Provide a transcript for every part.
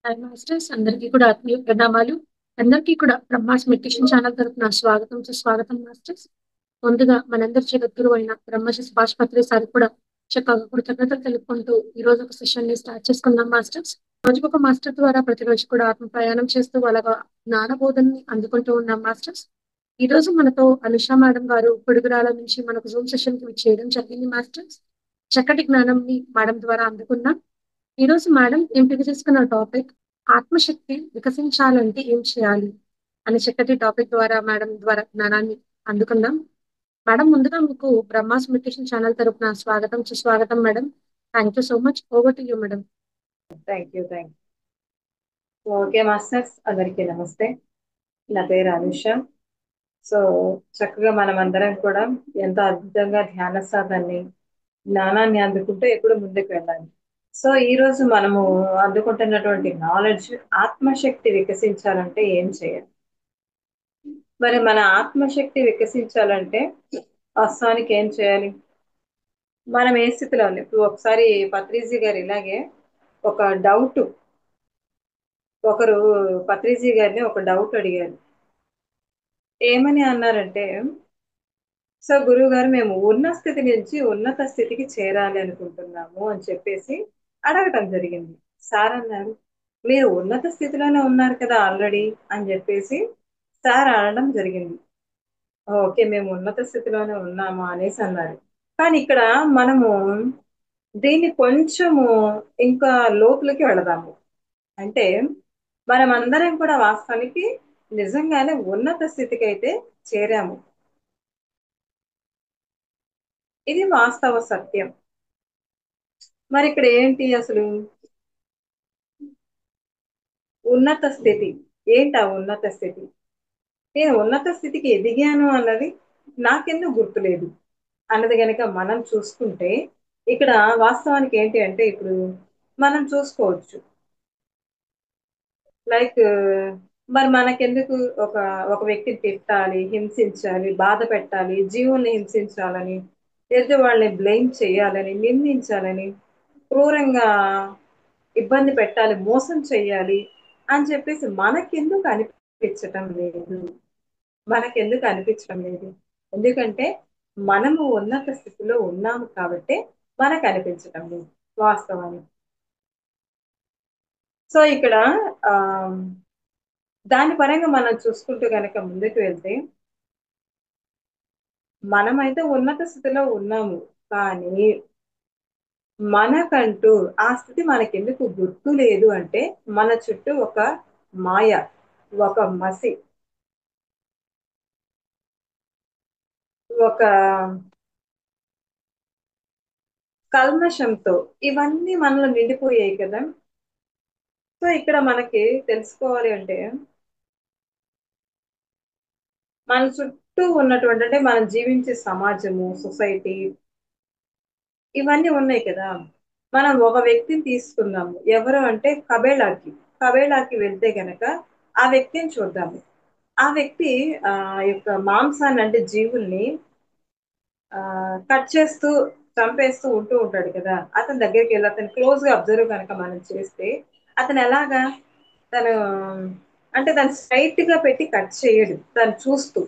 Hi masters అందరికీ కూడా ఆత్మీయ ప్రణామాలు. అందరికీ కూడా బ్రహ్మాస్ మెడిటేషన్ ఛానల్ తరపున స్వాగతం సుస్వాగతం మాస్టర్స్. ముందుగా మనందరి జగద్గురు అయిన బ్రహ్మశ్రీ సుభాష్ పత్రి సార్ కూడా చక్కగా కృతజ్ఞతలు తెలుపుకుంటూ ఈ రోజు ఒక సెషన్ ని స్టార్ట్ చేసుకుందాం మాస్టర్స్. రోజుకొక ఒక మాస్టర్ ద్వారా ప్రతిరోజు కూడా ఆత్మ ప్రయాణం చేస్తూ వాళ్ళ జ్ఞాన బోధనని అందుకుంటూ ఉన్నాం మాస్టర్స్. ఈ రోజు మనతో అనుషా మేడం గారు పిడుగురాల నుంచి మనకు జూమ్ సెషన్ కి చేయడం జరిగింది మాస్టర్స్. చక్కటి జ్ఞానం ని మేడం ద్వారా అందుకున్నాం. ఈ రోజు మేడం ఎంపిక చేసుకున్న టాపిక్ ఆత్మశక్తి వికసించాలంటే ఏం చేయాలి అనే చక్కటి టాపిక్ ద్వారా మేడం ద్వారా జ్ఞానాన్ని అందుకుందాం. మేడం ముందుగా మీకు బ్రహ్మాస్ మెడిటేషన్ ఛానల్ తరపున స్వాగతం సుస్వాగతం madam. Thank you so much. Over to you madam. Thank you. Okay masters, అందరికీ నమస్తే. నా పేరు అనుష. సో చక్కగా మనం అందరం కూడా ఎంతో అద్భుతంగా ధ్యాన సాధనని జ్ఞానాన్ని అందుకుంటూ ఎప్పుడు ముందుకు వెళ్ళాలి. సో ఈ రోజు మనము అందుకుంటున్నటువంటి నాలెడ్జ్ ఆత్మశక్తి వికసించాలంటే ఏం చేయాలి. మరి మన ఆత్మశక్తి వికసించాలంటే వాస్తవానికి ఏం చేయాలి, మనం ఏ స్థితిలో ఉంది. ఇప్పుడు ఒకసారి పత్రిజీ గారు ఇలాగే ఒక డౌట్ ఒకరు పత్రిజీ గారిని ఒక డౌట్ అడిగారు. ఏమని అన్నారంటే, సో గురువు గారు మేము ఉన్న స్థితి నుంచి ఉన్నత స్థితికి చేరాలి అనుకుంటున్నాము అని చెప్పేసి అడగటం జరిగింది. సార్ అన్నారు, మీరు ఉన్నత స్థితిలోనే ఉన్నారు కదా ఆల్రెడీ అని చెప్పేసి సార్ అనడం జరిగింది. ఓకే, మేము ఉన్నత స్థితిలోనే ఉన్నాము అనేసి అన్నారు. కానీ ఇక్కడ మనము దీన్ని కొంచెము ఇంకా లోతులకి వెళదాము. అంటే మనమందరం కూడా వాస్తవానికి నిజంగానే ఉన్నత స్థితికి అయితే చేరాము. ఇది వాస్తవ సత్యం. మరి ఇక్కడ ఏంటి అసలు ఉన్నత స్థితి ఏంటి? ఆ ఉన్నత స్థితి, నేను ఉన్నత స్థితికి ఎదిగాను అన్నది నాకెందుకు గుర్తులేదు అన్నది కనుక మనం చూసుకుంటే, ఇక్కడ వాస్తవానికి ఏంటి అంటే, ఇప్పుడు మనం చూసుకోవచ్చు లైక్ మరి మనకెందుకు ఒక ఒక వ్యక్తిని తిట్టాలి, హింసించాలి, బాధ పెట్టాలి, జీవుల్ని హింసించాలని, ఎదుటి వాళ్ళని బ్లేమ్ చేయాలని, నిందించాలని, క్రూరంగా ఇబ్బంది పెట్టాలి, మోసం చేయాలి అని చెప్పేసి మనకెందుకు అనిపించటం లేదు? మనకెందుకు అనిపించడం లేదు? ఎందుకంటే మనము ఉన్నత స్థితిలో ఉన్నాము కాబట్టి మనకు అనిపించటం లేదు వాస్తవానికి. సో ఇక్కడ ఆ దాని పరంగా మనం చూసుకుంటూ గనక ముందుకు వెళ్తే, మనమైతే ఉన్నత స్థితిలో ఉన్నాము, కానీ మనకంటూ ఆ స్థితి మనకెందుకు గుర్తు లేదు అంటే, మన చుట్టూ ఒక మాయ, ఒక మసి, ఒక కల్మషంతో ఇవన్నీ మనలో నిండిపోయాయి కదా. సో ఇక్కడ మనకి తెలుసుకోవాలి అంటే, మన చుట్టూ ఉన్నటువంటి అంటే మనం జీవించే సమాజము, సొసైటీ, ఇవన్నీ ఉన్నాయి కదా. మనం ఒక వ్యక్తిని తీసుకుందాము, ఎవరు అంటే కబేళాకి. కబేళాకి వెళ్తే గనక ఆ వ్యక్తిని చూద్దాము. ఆ వ్యక్తి ఆ యొక్క మాంసాన్ని అంటే జీవుల్ని ఆ కట్ చేస్తూ చంపేస్తూ ఉంటాడు కదా. అతని దగ్గరికి వెళ్ళి అతను క్లోజ్ గా అబ్జర్వ్ కనుక మనం చేస్తే, అతను ఎలాగా తను అంటే తను స్ట్రైట్ గా పెట్టి కట్ చేయడు, తను చూస్తూ.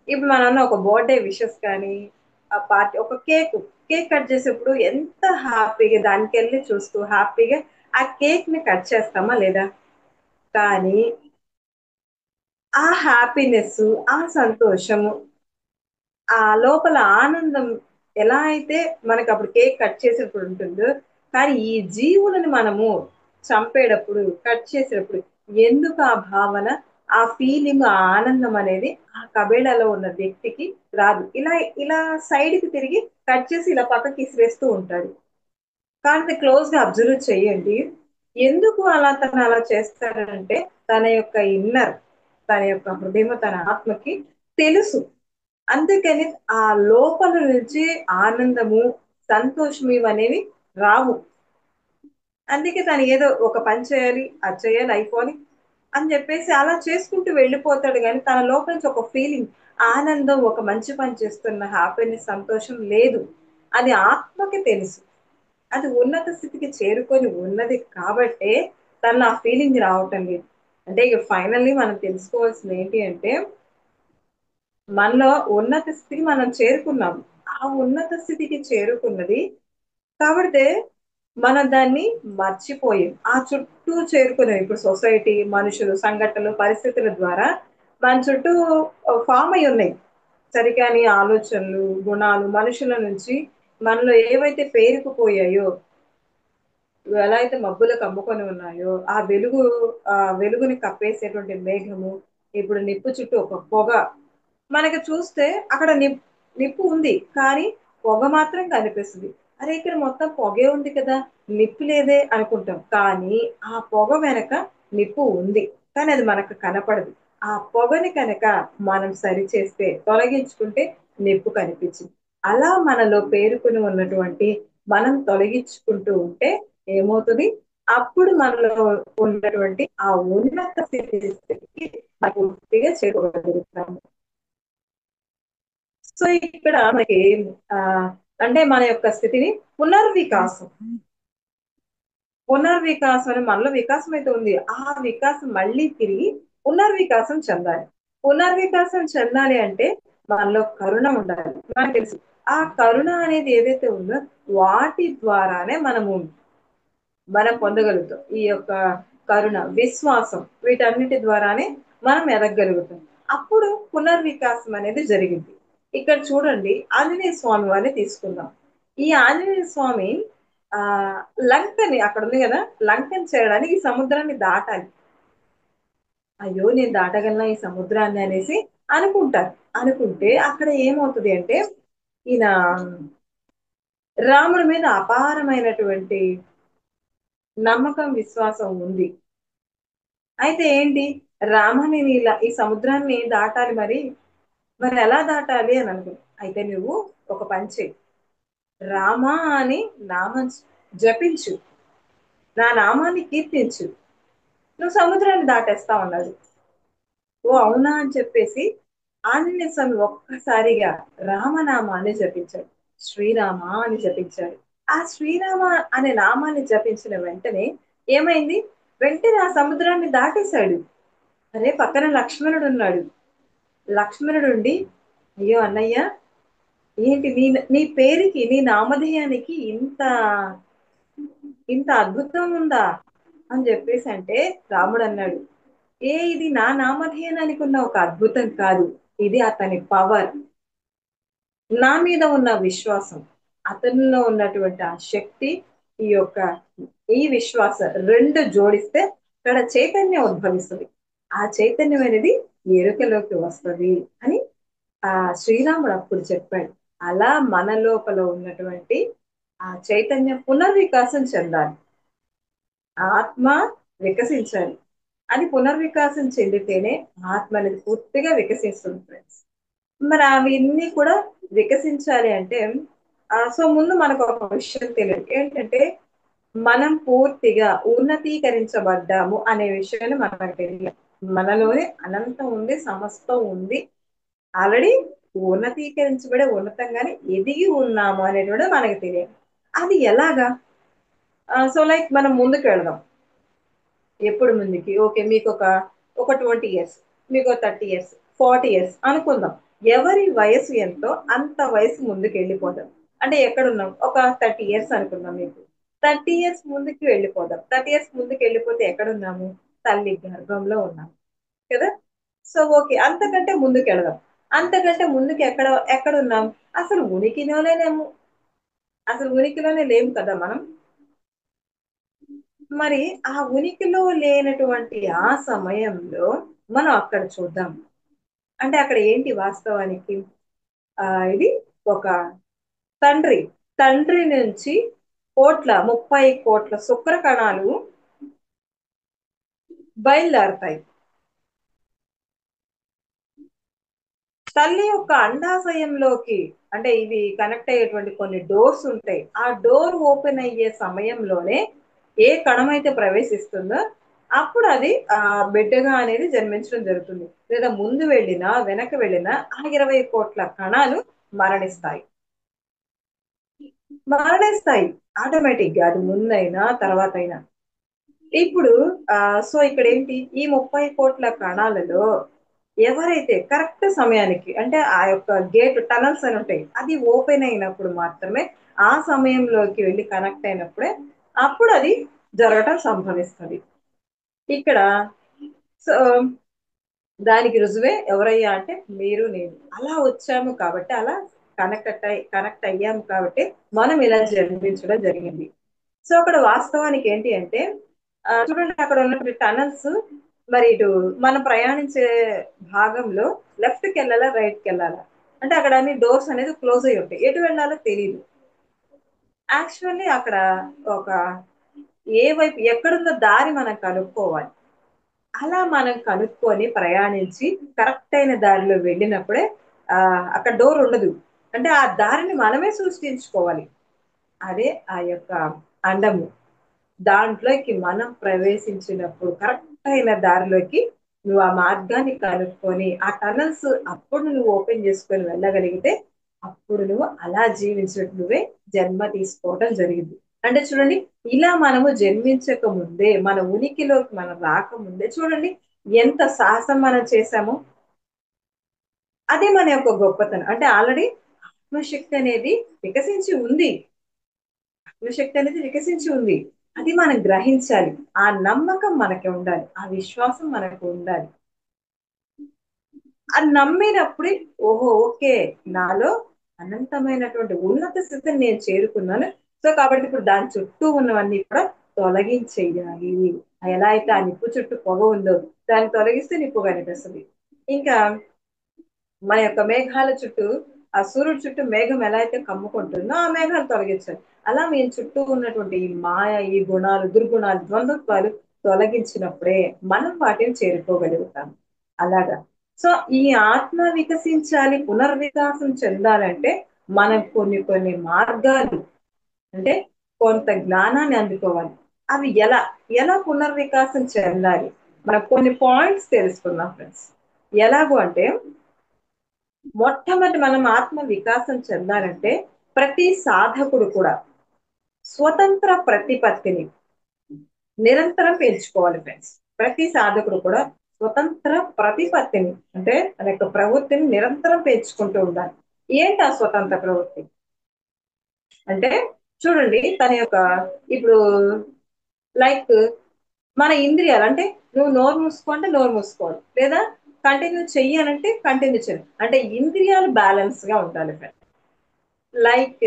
ఇప్పుడు మనం ఒక బర్త్డే విషెస్ కానీ, ఆ పార్టీ ఒక కేక్ కేక్ కట్ చేసేప్పుడు ఎంత హ్యాపీగా దానికి వెళ్ళి చూస్తూ హ్యాపీగా ఆ కేక్ ని కట్ చేస్తామా లేదా? కానీ ఆ హ్యాపీనెస్, ఆ సంతోషము, ఆ లోపల ఆనందం ఎలా అయితే మనకు అప్పుడు కేక్ కట్ చేసేటప్పుడు ఉంటుందో, కానీ ఈ జీవులను మనము చంపేటప్పుడు, కట్ చేసేటప్పుడు ఎందుకు ఆ భావన, ఆ ఫీలింగ్, ఆ ఆనందం అనేది ఆ కబేళాలో ఉన్న వ్యక్తికి రాదు. ఇలా ఇలా సైడ్ కి తిరిగి కట్ చేసి ఇలా పక్కకి ఇసిరేస్తూ ఉంటాడు. కానీ క్లోజ్ గా అబ్జర్వ్ చేయండి, ఎందుకు అలా తను అలా చేస్తాడంటే తన యొక్క ఇన్నర్, తన యొక్క హృదయం, తన ఆత్మకి తెలుసు. అందుకని ఆ లోపల నుంచి ఆనందము, సంతోషం ఇవనేవి రావు. అందుకే తను ఏదో ఒక పని చేయాలి, అది చేయాలి, అయిపోవాలి అని చెప్పేసి అలా చేసుకుంటూ వెళ్ళిపోతాడు. కానీ తన లోపల నుంచి ఒక ఫీలింగ్, ఆనందం, ఒక మంచి పని చేస్తున్న హ్యాపీనెస్, సంతోషం లేదు. అది ఆత్మకి తెలుసు. అది ఉన్నత స్థితికి చేరుకొని ఉన్నది కాబట్టే తను ఆ ఫీలింగ్ రావటం లేదు. అంటే ఇక ఫైనల్లీ మనం తెలుసుకోవాల్సింది ఏంటి అంటే మనలో ఉన్నత స్థితికి మనం చేరుకున్నాం. ఆ ఉన్నత స్థితికి చేరుకున్నది కాబట్టి మనం దాన్ని మర్చిపోయాం. ఆ చుట్టూ చేరుకున్నాం. ఇప్పుడు సొసైటీ, మనుషులు, సంఘటనలు, పరిస్థితుల ద్వారా మన చుట్టూ ఫార్మ్ అయ్యి ఉన్నాయి. సరికాని ఆలోచనలు, గుణాలు మనుషుల నుంచి మనలో ఏవైతే పేరుకుపోయాయో ఎలా అయితే మబ్బులు కమ్ముకొని ఉన్నాయో, ఆ వెలుగుని కప్పేసేటువంటి మేఘము, ఇప్పుడు నిప్పు చుట్టూ ఒక పొగ. మనకి చూస్తే అక్కడ నిప్పు ఉంది. కానీ పొగ మాత్రం కనిపిస్తది. అరే! ఇక్కడ మొత్తం పొగే ఉంది కదా! నిప్పు లేదే అనుకుంటాం. కానీ ఆ పొగ వెనక నిప్పు ఉంది. కానీ అది మనకు కనపడదు. ఆ పొగని కనుక మనం సరిచేస్తే, తొలగించుకుంటే నిప్పు కనిపించింది. అలా మనలో పేరుకొని ఉన్నటువంటి మనం తొలగించుకుంటూ ఉంటే ఏమవుతది? అప్పుడు మనలో ఉన్నటువంటి ఆ ఉన్నత స్థితికి మనం పూర్తిగా చేరుకోగలుగుతాము. సో, ఇక్కడ మనకి అంటే మన యొక్క స్థితిని పునర్వికాసం. పునర్వికాసం అని మనలో వికాసం అయితే ఉంది. ఆ వికాసం మళ్ళీ తిరిగి పునర్వికాసం చెందాలి. పునర్వికాసం చెందాలి అంటే మనలో కరుణ ఉండాలి. మనకు తెలుసు. ఆ కరుణ అనేది ఏదైతే ఉందో వాటి ద్వారానే మనం పొందగలుగుతాం. ఈ యొక్క కరుణ, విశ్వాసం వీటన్నిటి ద్వారానే మనం ఎదగగలుగుతాం. అప్పుడు పునర్వికాసం అనేది జరిగింది. ఇక్కడ చూడండి ఆంజనేయ స్వామి వారిని తీసుకుందాం. ఈ ఆంజనేయ స్వామి ఆ లంకని అక్కడ ఉంది కదా! లంకని చేరడానికి ఈ సముద్రాన్ని దాటాలి. అయ్యో! నేను దాటగలనా ఈ సముద్రాన్ని అనేసి అనుకుంటారు. అనుకుంటే అక్కడ ఏమవుతది అంటే ఈయన రాముడి మీద అపారమైనటువంటి నమ్మకం, విశ్వాసం ఉంది. అయితే ఏంటి రామని ఇలా ఈ సముద్రాన్ని దాటాలి మరి ఎలా దాటాలి అని అనుకున్నా. అయితే నువ్వు ఒక పని చెయ్యి. రామా అని నామం జపించు. నా నామాన్ని కీర్తించు. నువ్వు సముద్రాన్ని దాటేస్తావు అన్నాడు. ఓ అవునా అని చెప్పేసి ఆంజనేయ స్వామి ఒక్కసారిగా రామనామాన్ని జపించాడు. శ్రీరామ అని జపించాడు. ఆ శ్రీరామ అనే నామాన్ని జపించిన వెంటనే ఏమైంది? వెంటనే ఆ సముద్రాన్ని దాటేశాడు. అరే పక్కన లక్ష్మణుడు ఉన్నాడు. లక్ష్మణుడుండి అయ్యో అన్నయ్య ఏంటి నీ పేరుకి నీ నామధేయానికి ఇంత అద్భుతం ఉందా అని చెప్పేసి అంటే రాముడు అన్నాడు ఇది నా నామధేయానికి ఉన్న ఒక అద్భుతం కాదు. ఇది అతని పవర్. నా మీద ఉన్న విశ్వాసం. అతనిలో ఉన్నటువంటి ఆ శక్తి ఈ యొక్క ఈ విశ్వాసం రెండు జోడిస్తే ఇక్కడ చైతన్యం ఉద్భవిస్తుంది. ఆ చైతన్యం అనేది ఎరుకలోకి వస్తుంది అని ఆ శ్రీరాముడు అప్పుడు చెప్పాడు. అలా మన లోపల ఉన్నటువంటి ఆ చైతన్యం పునర్వికాసం చెందాలి. ఆత్మ వికసించాలి. అది పునర్వికాసం చెందితేనే ఆత్మ అనేది పూర్తిగా వికసిస్తుంది ఫ్రెండ్స్. మరి అవన్నీ కూడా వికసించాలి అంటే సో ముందు మనకు ఒక విషయం తెలియదు ఏంటంటే మనం పూర్తిగా ఉన్నతీకరించబడ్డాము అనే విషయాన్ని మనకు తెలియదు. మనలోనే అనంతం ఉంది, సమస్తం ఉంది. ఆల్రెడీ ఉన్నతీకరించబడే ఉన్నతంగానే ఎదిగి ఉన్నాము అనేటువంటి మనకు తెలియదు. అది ఎలాగా? సో లైక్ మనం ముందుకు వెళ్దాం. ఎప్పుడు ముందుకి ఓకే మీకు ఒక 20 ఇయర్స్, మీకు 30 ఇయర్స్, 40 ఇయర్స్ అనుకుందాం. ఎవరి వయసు ఎంతో అంత వయసు ముందుకు వెళ్ళిపోదాం. అంటే ఎక్కడున్నాం? ఒక 30 ఇయర్స్ అనుకుందాం మీకు. 30 ఇయర్స్ ముందుకు వెళ్ళిపోదాం. 30 ఇయర్స్ ముందుకు వెళ్ళిపోతే ఎక్కడున్నాము? తల్లి గర్భంలో ఉన్నాము కదా! సో ఓకే అంతకంటే ముందుకు వెళదాం. అంతకంటే ముందుకు ఎక్కడున్నాం? అసలు ఉనికిలోనే లేము. అసలు ఉనికిలోనే లేము కదా మనం. మరి ఆ ఉనికిలో లేనటువంటి ఆ సమయంలో మనం అక్కడ చూద్దాం. అంటే అక్కడ ఏంటి వాస్తవానికి? ఇది ఒక తండ్రి. తండ్రి నుంచి 30 కోట్ల శుక్ర కణాలు బయలుదేరతాయి. తల్లి యొక్క అండాశయంలోకి అంటే ఇవి కనెక్ట్ అయ్యేటువంటి కొన్ని డోర్స్ ఉంటాయి. ఆ డోర్ ఓపెన్ అయ్యే సమయంలోనే ఏ కణం అయితే ప్రవేశిస్తుందో అప్పుడు అది బిడ్డగా అనేది జన్మించడం జరుగుతుంది. లేదా ముందు వెళ్ళినా వెనక వెళ్ళినా ఆ 20 కోట్ల కణాలు మరణిస్తాయి. మరణిస్తాయి ఆటోమేటిక్ గా అది ముందైనా తర్వాత అయినా. ఇప్పుడు సో ఇక్కడ ఏంటి, ఈ 30 కోట్ల కణాలలో ఎవరైతే కరెక్ట్ సమయానికి, అంటే ఆ యొక్క గేట్ టనల్స్ అని ఉంటాయి, అది ఓపెన్ అయినప్పుడు మాత్రమే, ఆ సమయంలోకి వెళ్ళి కనెక్ట్ అయినప్పుడే అప్పుడు అది జరగటం సంభవిస్తుంది ఇక్కడ. సో దానికి రుజువే ఎవరయ్యా అంటే మీరు నేను అలా వచ్చాము కాబట్టి, అలా కనెక్ట్ అయ్యాము కాబట్టి మనం ఇలా జన్మించడం జరిగింది. సో అక్కడ వాస్తవానికి ఏంటి అంటే చూడండి, అక్కడ ఉన్నటువంటి టనల్స్, మరి ఇటు మనం ప్రయాణించే భాగంలో లెఫ్ట్ కి వెళ్ళాలా రైట్ కి వెళ్ళాలా, అంటే అక్కడ అన్ని డోర్స్ అనేది క్లోజ్ అయ్యి ఉంటాయి, ఎటు వెళ్ళాలో తెలియదు. యాక్చువల్లీ అక్కడ ఒక ఏ వైపు ఎక్కడున్న దారి మనం కనుక్కోవాలి. అలా మనం కనుక్కొని ప్రయాణించి కరెక్ట్ అయిన దారిలో వెళ్ళినప్పుడే అక్కడ డోర్ ఉండదు, అంటే ఆ దారిని మనమే సృష్టించుకోవాలి. అదే ఆ యొక్క అండము. దాంట్లోకి మనం ప్రవేశించినప్పుడు కరెక్ట్ అయిన దారిలోకి నువ్వు ఆ మార్గాన్ని కనుక్కొని ఆ టనల్స్ అప్పుడు నువ్వు ఓపెన్ చేసుకొని వెళ్ళగలిగితే అప్పుడు నువ్వు అలా జీవించినట్టు నువ్వే జన్మ తీసుకోవడం జరిగింది. అంటే చూడండి, ఇలా మనము జన్మించక ముందే, మన ఉనికిలోకి మనం రాకముందే చూడండి ఎంత సాహసం మనం చేశామో. అదే మన యొక్క గొప్పతనం. అంటే ఆల్రెడీ ఆత్మశక్తి అనేది వికసించి ఉంది. ఆత్మశక్తి అనేది వికసించి ఉంది. అది మనం గ్రహించాలి. ఆ నమ్మకం మనకి ఉండాలి. ఆ విశ్వాసం మనకు ఉండాలి. అది నమ్మినప్పుడే ఓహో! ఓకే. నాలో అనంతమైనటువంటి ఉన్నత స్థితిని నేను చేరుకున్నాను. సో, కాబట్టి ఇప్పుడు దాని చుట్టూ ఉన్నవన్నీ కూడా తొలగించేయాలి. ఎలా అయితే ఆ నిప్పు చుట్టూ పొగ ఉందో దాన్ని తొలగిస్తే నిప్పు కనిపిస్తది. ఇంకా మన యొక్క మేఘాల చుట్టూ, ఆ సూర్యుడి చుట్టూ మేఘం ఎలా అయితే కమ్ముకుంటుందో ఆ మేఘాలు తొలగించాలి. అలా మీ చుట్టూ ఉన్నటువంటి ఈ మాయ, ఈ గుణాలు, దుర్గుణాలు, ద్వంద్వత్వాలు తొలగించినప్పుడే మనం వాటిని చేరుకోగలుగుతాం. అలాగా. సో ఈ ఆత్మ వికసించాలి, పునర్వికాసం చెందాలంటే మనం కొన్ని కొన్ని మార్గాలు, అంటే కొంత జ్ఞానాన్ని అందుకోవాలి. అవి ఎలా పునర్వికాసం చెందాలి, మనం కొన్ని పాయింట్స్ తెలుసుకుందాం ఫ్రెండ్స్. ఎలాగో అంటే మొట్టమొదటి మనం ఆత్మ వికాసం చెందాలంటే ప్రతి సాధకుడు కూడా స్వతంత్ర ప్రతిపత్తిని నిరంతరం పెంచుకోవాలి ఫ్రెండ్స్. ప్రతి సాధకుడు కూడా స్వతంత్ర ప్రతిపత్తిని, అంటే తన యొక్క ప్రవృత్తిని నిరంతరం పెంచుకుంటూ ఉండాలి. ఏంటి ఆ స్వతంత్ర ప్రవృత్తి అంటే చూడండి, తన యొక్క ఇప్పుడు లైక్ మన ఇంద్రియాలు, అంటే నువ్వు నోరు మూసుకో అంటే నోరు మూసుకోవాలి, లేదా కంటిన్యూ చెయ్యాలంటే కంటిన్యూ చేయాలి, అంటే ఇంద్రియాలు బ్యాలెన్స్ గా ఉండాలి ఫ్రెండ్స్. లైక్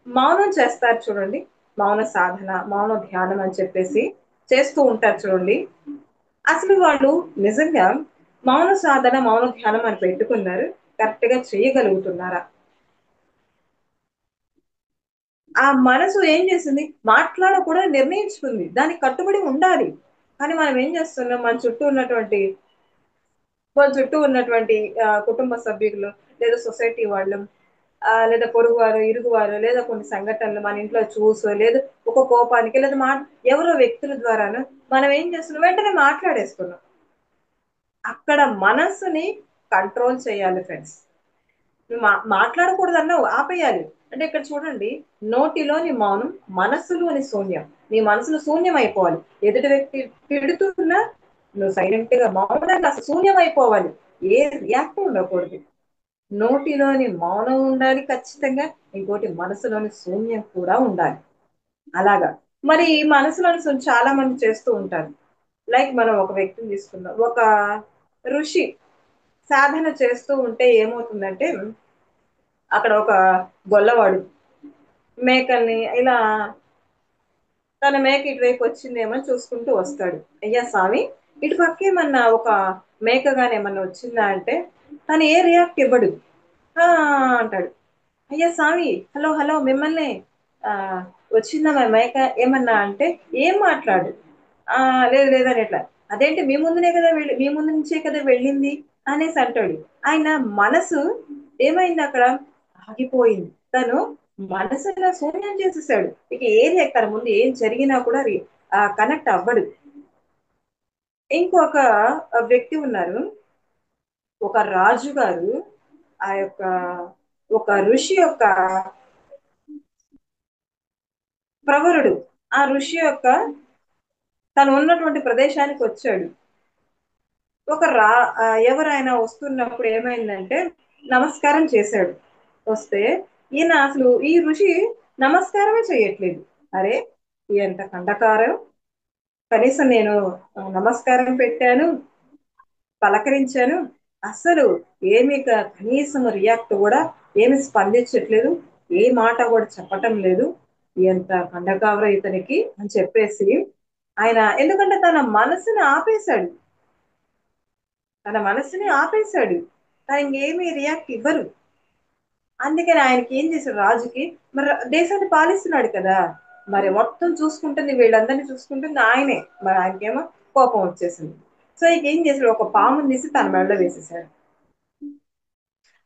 మౌనం చేస్తారు చూడండి, మౌన సాధన, మౌన ధ్యానం అని చెప్పేసి చేస్తూ ఉంటారు చూడండి. అసలు వాళ్ళు నిజంగా మౌన సాధన, మౌన ధ్యానం అని పెట్టుకున్నారు, కరెక్ట్ గా చేయగలుగుతున్నారా? ఆ మనసు ఏం చేసింది, మాట్లాడకూడదు నిర్ణయించుకుంది, దానికి కట్టుబడి ఉండాలి. కానీ మనం ఏం చేస్తున్నాం, మన చుట్టూ ఉన్నటువంటి కుటుంబ సభ్యులు, లేదా సొసైటీ వాళ్ళు, లేదా పొరుగువారు, ఇరుగువారు, లేదా కొన్ని సంఘటనలు మన ఇంట్లో చూసో, లేదా ఒక కోపానికి, లేదా ఎవరో వ్యక్తుల ద్వారాను మనం ఏం చేస్తున్నాం, వెంటనే మాట్లాడేస్తున్నాం. అక్కడ మనస్సుని కంట్రోల్ చేయాలి ఫ్రెండ్స్. మాట్లాడకూడదన్నావు, ఆపేయాలి. అంటే ఇక్కడ చూడండి, నోటిలోని మౌనం, మనస్సులోని శూన్యం. నీ మనసులో శూన్యం అయిపోవాలి. ఎదుటి వ్యక్తి తిడుతున్నా నువ్వు సైలెంట్ గా మౌనంగా శూన్యం అయిపోవాలి. ఏ రియాక్ట్ ఉండకూడదు. నోటిలోని మౌనం ఉండాలి ఖచ్చితంగా. ఇంకోటి మనసులోని శూన్యం కూడా ఉండాలి. అలాగా. మరి ఈ మనసులోని శూన్యం చాలా మంది చేస్తూ ఉంటారు. లైక్ మనం ఒక వ్యక్తిని తీసుకుందాం. ఒక ఋషి సాధన చేస్తూ ఉంటే ఏమవుతుందంటే, అక్కడ ఒక గొల్లవాడు మేకల్ని ఇలా, తన మేక ఇటువైపు వచ్చిందేమో చూసుకుంటూ వస్తాడు. అయ్యా స్వామి, ఇటు పక్క ఏమన్నా ఒక మేక గాని ఏమన్నా వచ్చిందా అంటే తను ఏ రియాక్ట్ ఇవ్వడు. ఆ అంటాడు. అయ్యా స్వామి, హలో హలో మిమ్మల్ని ఆ వచ్చిందా మరి మేక ఏమన్నా అంటే ఏం మాట్లాడు. ఆ లేదు లేదని ఎట్లా, అదేంటి మీ ముందు నుంచే కదా వెళ్ళింది అనేసి అంటాడు. ఆయన మనసు ఏమైంది అక్కడ, ఆగిపోయింది. తను మనసులో శూన్యం చేసేసాడు. ఇక ఏది తన ముందు ఏం జరిగినా కూడా కనెక్ట్ అవ్వడు. ఇంకొక వ్యక్తి ఉన్నారు, ఒక రాజు గారు, ఆ యొక్క ఒక ఋషి యొక్క ప్రవరుడు, ఆ ఋషి యొక్క తను ఉన్నటువంటి ప్రదేశానికి వచ్చాడు. ఒక ఎవరైనా వస్తున్నప్పుడు ఏమైందంటే నమస్కారం చేశాడు. వస్తే ఈయన అసలు ఈ ఋషి నమస్కారమే చేయట్లేదు. అరే ఎంత కండకారం, కనీసం నేను నమస్కారం పెట్టాను, పలకరించాను, అస్సలు ఏమి కనీసం రియాక్ట్ కూడా ఏమి స్పందించట్లేదు, ఏ మాట కూడా చెప్పటం లేదు, ఎంత కండకావర ఇతనికి అని చెప్పేసి ఆయన, ఎందుకంటే తన మనసుని ఆపేశాడు, తన మనసుని ఆపేశాడు, తను ఇంకేమీ రియాక్ట్ ఇవ్వరు. అందుకని ఆయనకి ఏం చేశాడు రాజుకి, మరి దేశాన్ని పాలిస్తున్నాడు కదా, మరి మొత్తం చూసుకుంటుంది, వీళ్ళందరినీ చూసుకుంటుంది ఆయనే, మరి ఆయనకేమో కోపం వచ్చేసింది. సో ఇక ఏం చేశాడు, ఒక పాముని తీసి తన మెడలో వేసేసాడు.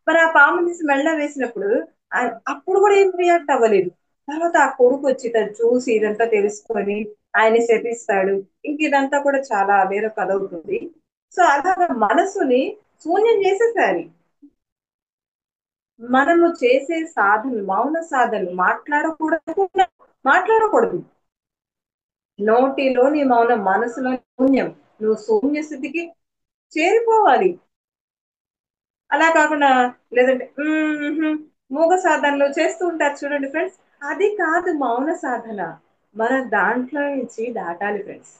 మరి ఆ పాముని తీసి మెడలో వేసినప్పుడు అప్పుడు కూడా ఏం రియాక్ట్ అవ్వలేదు. తర్వాత ఆ కొడుకు వచ్చి తను చూసి ఇదంతా తెలుసుకొని ఆయన్ని శపిస్తాడు. ఇంక ఇదంతా కూడా చాలా వేరే కథ అవుతుంది. సో అలాగా మనసుని శూన్యం చేసేసారి. మనము చేసే సాధనలు, మౌన సాధనలు, మాట్లాడకూడదు. నోటిలోని మౌనం, మనసులో శూన్యం. నువ్వు శూన్య స్థితికి చేరిపోవాలి. అలా కాకుండా లేదంటే మూగ సాధనలు చేస్తూ ఉంటారు చూడండి ఫ్రెండ్స్, అది కాదు మౌన సాధన. మన దాంట్లో నుంచి దాటాలి ఫ్రెండ్స్.